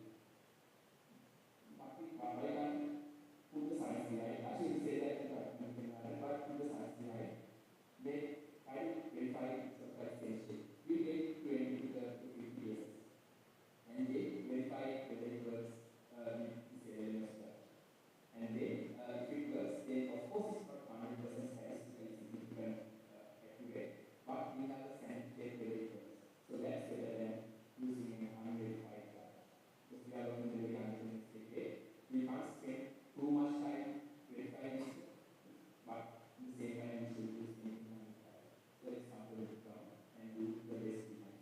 G: But I can put the science behind. I should say that but put the science behind. Then I verify it's a like same state. We get 20 to the 50 cases. And then verify whether it works with this LLM stuff. And then if it works, then of course it's not 100% statistically significant accurate, but we have a sense check whether it works. So that's better than using an unverified judge. Because we are looking at the very undeterministic way. We can't spend too much time verifying this, but at the same time we should use anything unverified. So let's come to the ground and do the best we can.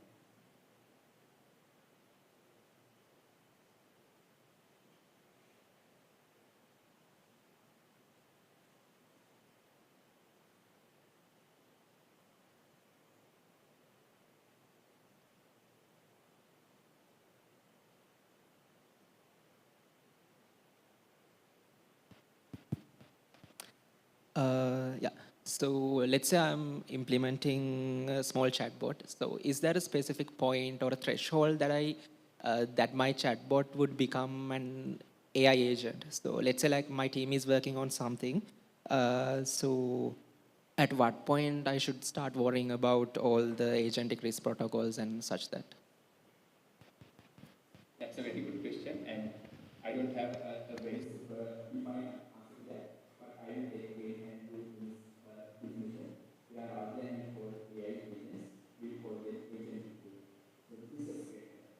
I: Yeah. So let's say I'm implementing a small chatbot. So is there a specific point or a threshold that that my chatbot would become an AI agent? So let's say like my team is working on something. So at what point I should start worrying about all the agentic risk protocols and such that?
G: That's a very good question, and I don't have a very super defined answer to that, but I will take again and do this definition. Where rather than call AI agents, we call them agent tool. So this is a spectrum.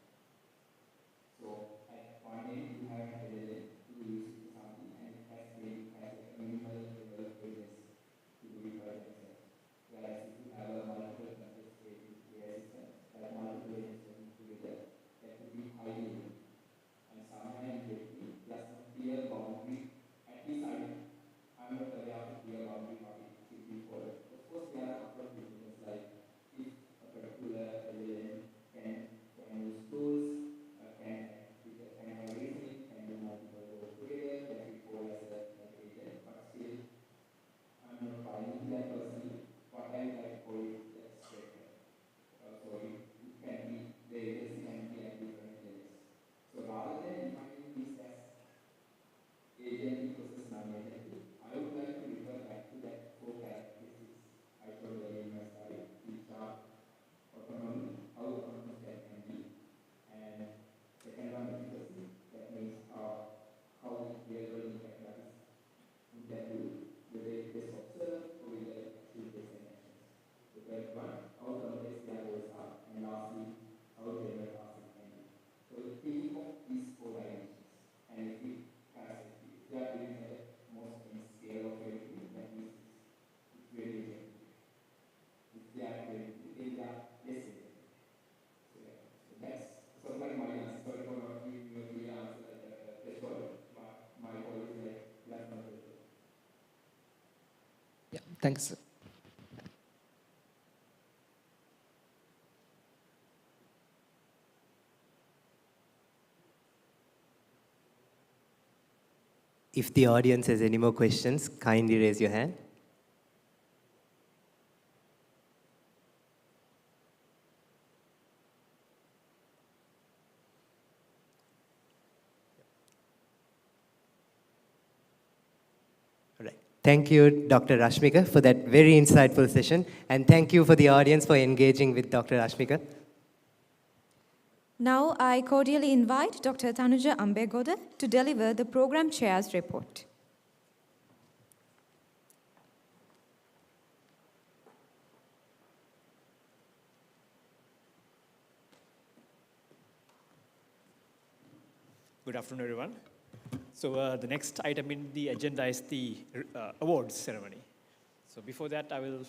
I: Thanks, sir.
A: If the audience has any more questions, kindly raise your hand. All right. Thank you, Dr. Rashmika, for that very insightful session. And thank you for the audience for engaging with Dr. Rashmika.
D: Now, I cordially invite Dr. Tanuja Ambegoda to deliver the program chair's report.
J: Good afternoon, everyone. So the next item in the agenda is the awards ceremony. So before that, I will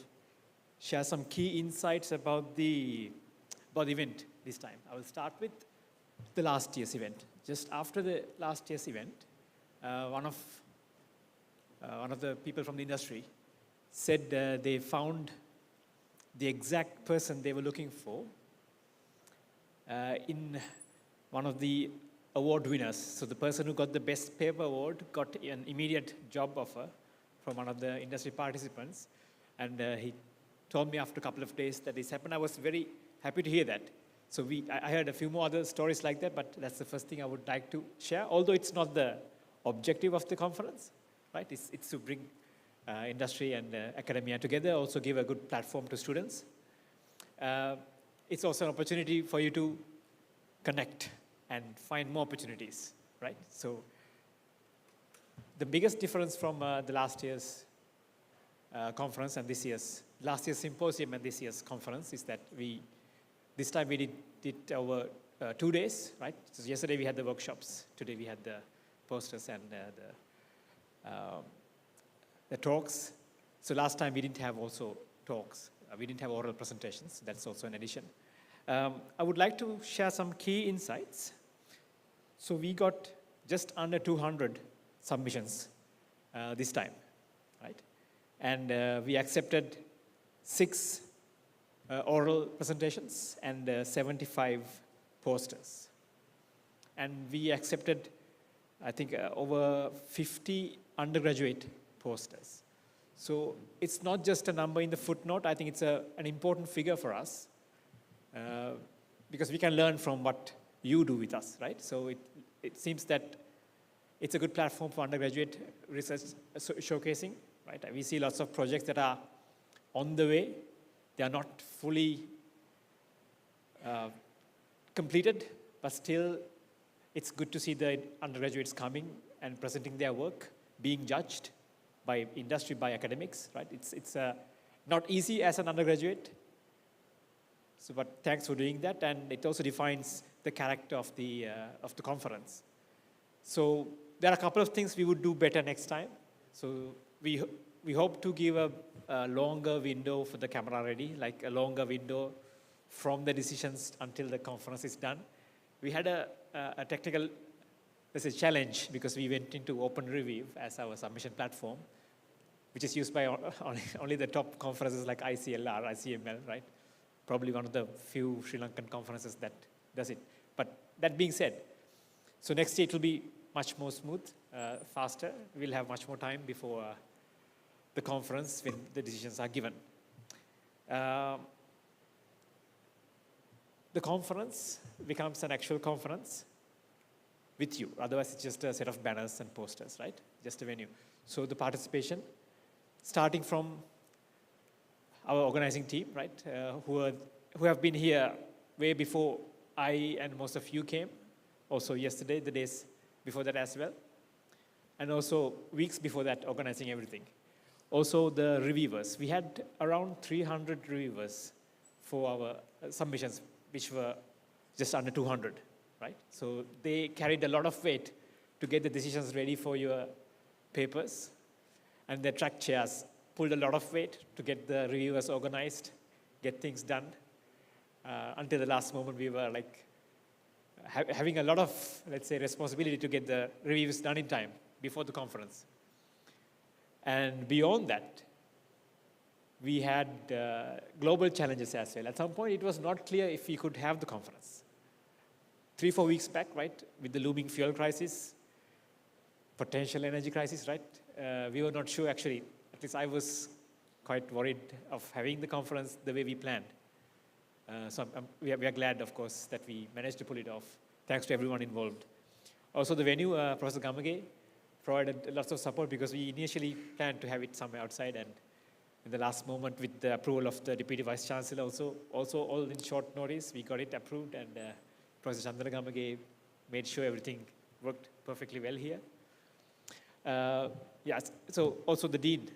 J: share some key insights about the event this time. I will start with the last year's event. Just after the last year's event, one of the people from the industry said they found the exact person they were looking for in one of the award winners. So the person who got the best paper award got an immediate job offer from one of the industry participants. And he told me after a couple of days that this happened. I was very happy to hear that. So I heard a few more other stories like that, but that's the first thing I would like to share, although it's not the objective of the conference, right? It's to bring industry and academia together, also give a good platform to students. It's also an opportunity for you to connect and find more opportunities, right? So the biggest difference from the last year's conference and last year's symposium and this year's conference is that this time we did over 2 days, right? So yesterday we had the workshops, today we had the posters and the talks. So last time we didn't have also talks, we didn't have oral presentations, that's also an addition. I would like to share some key insights. So we got just under 200 submissions this time, right? And we accepted 6 oral presentations and 75 posters. And we accepted, I think, over 50 undergraduate posters. So it's not just a number in the footnote. I think it's an important figure for us because we can learn from what you do with us, right? So it seems that it's a good platform for undergraduate research showcasing, right? We see lots of projects that are on the way. They are not fully completed, but still it's good to see the undergraduates coming and presenting their work, being judged by industry, by academics, right? It's not easy as an undergraduate. So, but thanks for doing that, and it also defines the character of the conference. So there are a couple of things we would do better next time. So we hope to give a longer window for the camera ready, like a longer window from the decisions until the conference is done. We had a technical, let's say, challenge because we went into Open Review as our submission platform, which is used by only the top conferences like ICLR, ICML, right? Probably one of the few Sri Lankan conferences that does it. But that being said, so next year it will be much more smooth, faster. We'll have much more time before the conference when the decisions are given. The conference becomes an actual conference with you. Otherwise, it's just a set of banners and posters, right? Just a venue. So the participation, starting from our organizing team, right, who have been here way before I and most of you came, also yesterday, the days before that as well, and also weeks before that, organizing everything. Also the reviewers. We had around 300 reviewers for our submissions, which were just under 200, right? So they carried a lot of weight to get the decisions ready for your papers, and the track chairs pulled a lot of weight to get the reviewers organized, get things done. Until the last moment, we were like having a lot of, let's say, responsibility to get the reviews done in time before the conference. And beyond that, we had global challenges as well. At some point, it was not clear if we could have the conference. 3-4 weeks back, right, with the looming fuel crisis, potential energy crisis, right, we were not sure actually. At least I was quite worried of having the conference the way we planned. So we are glad, of course, that we managed to pull it off. Thanks to everyone involved. Also, the venue, Professor Gamage, provided lots of support because we initially planned to have it somewhere outside, and in the last moment, with the approval of the Deputy Vice Chancellor, also all in short notice, we got it approved, and Professor Chandra Gamage made sure everything worked perfectly well here. Yes, so also the Dean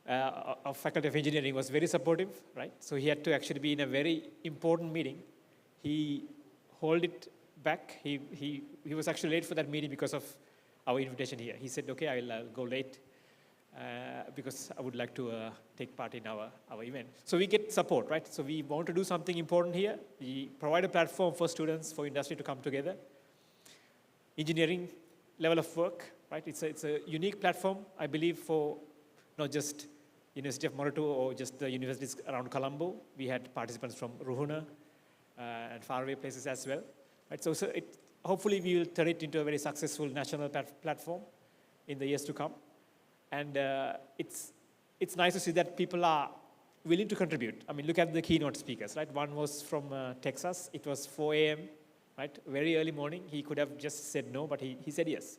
J: of Faculty of Engineering was very supportive, right? So he had to actually be in a very important meeting. He held it back. He was actually late for that meeting because of our invitation here. He said, okay, I'll go late because I would like to take part in our event. So we get support, right? So we want to do something important here. We provide a platform for students, for industry to come together. Engineering level of work, right? It's a unique platform, I believe, for not just University of Moratuwa or just the universities around Colombo. We had participants from Ruhuna and faraway places as well. Right? So hopefully we will turn it into a very successful national platform in the years to come. And it's nice to see that people are willing to contribute. I mean, look at the keynote speakers, right? One was from Texas. It was 4 a.m., right? Very early morning. He could have just said no, but he said yes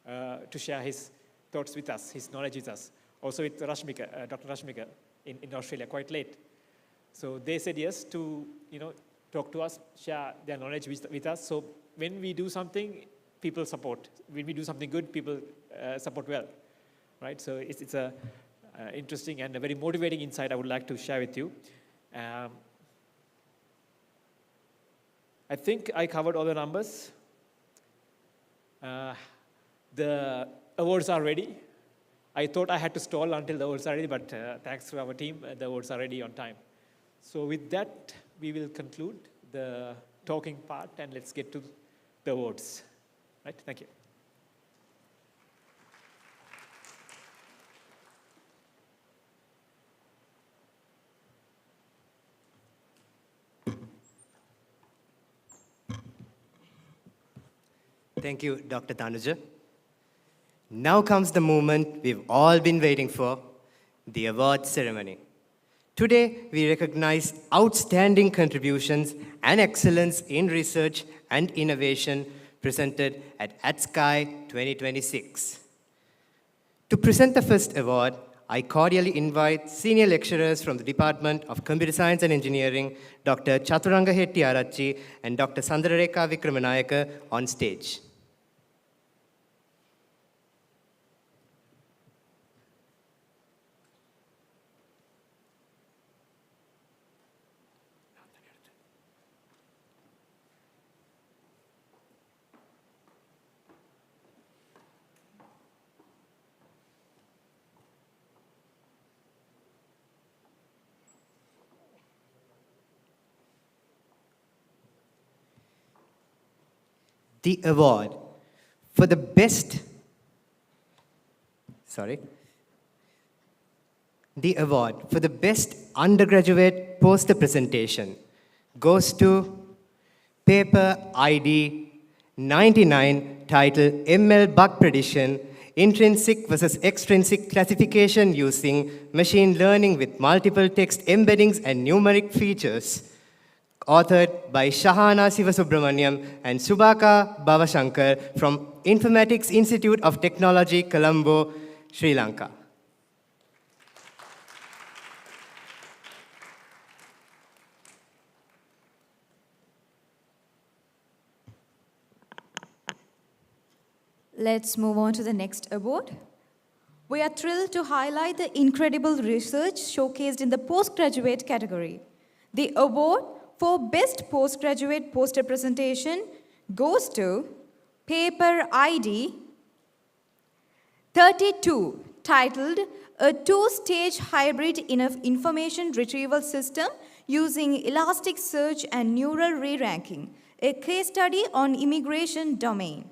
J: to share his thoughts with us, his knowledge with us. Also with Rashmika, Dr. Rashmika in Australia, quite late. So they said yes to, talk to us, share their knowledge with us. So when we do something, people support. When we do something good, people support well, right? So it's a interesting and a very motivating insight I would like to share with you. I think I covered all the numbers. The awards are ready. I thought I had to stall until the awards are ready, but thanks to our team, the awards are ready on time. So with that, we will conclude the talking part, and let's get to the awards. Right? Thank you.
A: Thank you, Dr. Tanuja. Now comes the moment we've all been waiting for, the award ceremony. Today, we recognize outstanding contributions and excellence in research and innovation presented at ADScAI 2026. To present the first award, I cordially invite senior lecturers from the Department of Computer Science and Engineering, Dr. Chaturanga Hettiarachchi and Dr. Sandarareka Vikramanayaka on stage. The award for the best undergraduate poster presentation goes to paper ID 99 titled ML Bug Prediction, Intrinsic versus Extrinsic Classification Using Machine Learning with Multiple Text Embeddings and Numeric Features, authored by Shahana Sivasubramaniam and Subhaka Bhavashankar from Informatics Institute of Technology, Colombo, Sri Lanka.
D: Let's move on to the next award. We are thrilled to highlight the incredible research showcased in the postgraduate category. The award for Best Postgraduate Poster Presentation goes to Paper ID 32, titled A Two-Stage Hybrid Information Retrieval System Using Elasticsearch and Neural Re-ranking, a case study on immigration domain,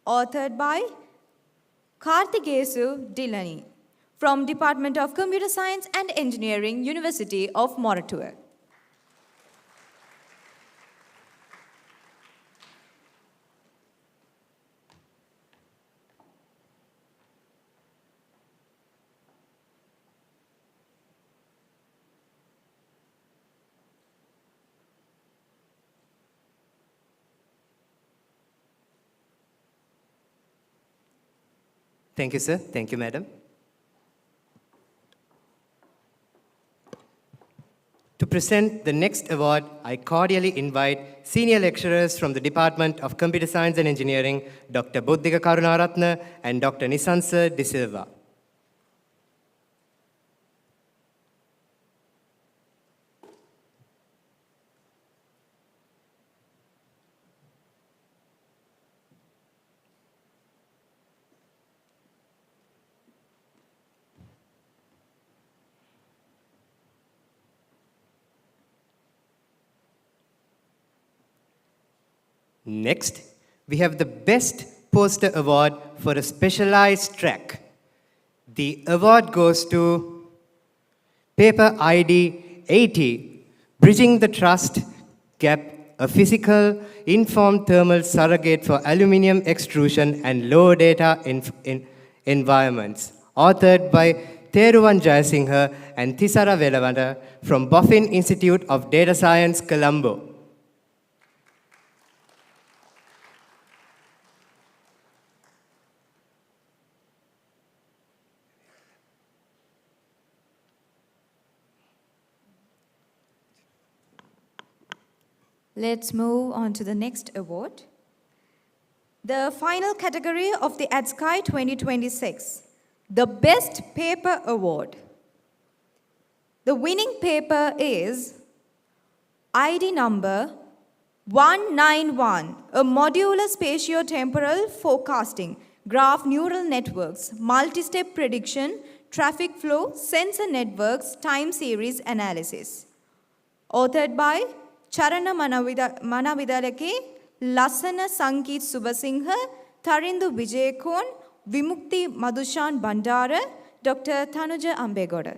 D: authored by Karthigesu Dilani from Department of Computer Science and Engineering, University of Moratuwa.
A: Thank you, sir. Thank you, madam. To present the next award, I cordially invite senior lecturers from the Department of Computer Science and Engineering, Dr. Buddhika Karunaratne and Dr. Nisansa De Silva. Next, we have the Best Poster Award for a specialized track. The award goes to Paper ID 80, Bridging the Trust Gap, a physical informed thermal surrogate for aluminum extrusion and low data environments, authored by Theruvan Jayasinghe and Thisara Velavanda from Boffin Institute of Data Science, Colombo.
D: Let's move on to the next award. The final category of the ADScAI 2026, the Best Paper Award. The winning paper is ID number 191, a modular spatiotemporal forecasting, graph neural networks, multi-step prediction, traffic flow, sensor networks, time series analysis. Authored by Charana Manavidalake, Lasana Sankit Subasinghe, Tarindu Vijayakon, Vimukti Madhushan Bandara, Dr. Tanuja Ambegoda.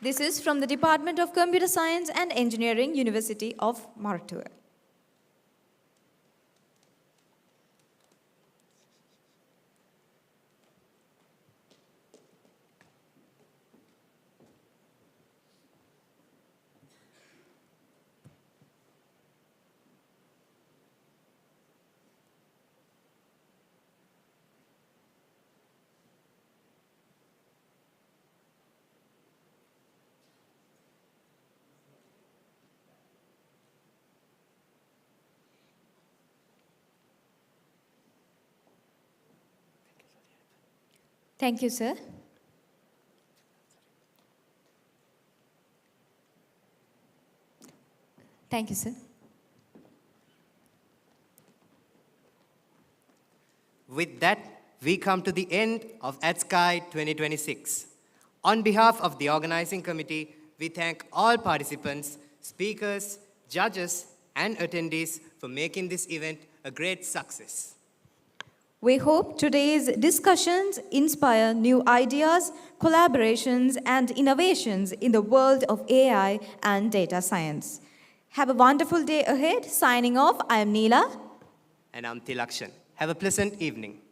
D: This is from the Department of Computer Science and Engineering, University of Moratuwa. Thank you, sir. Thank you, sir.
A: With that, we come to the end of ADScAI 2026. On behalf of the organizing committee, we thank all participants, speakers, judges, and attendees for making this event a great success.
D: We hope today's discussions inspire new ideas, collaborations, and innovations in the world of AI and data science. Have a wonderful day ahead. Signing off, I am Neela.
A: And I'm Tilakshan. Have a pleasant evening.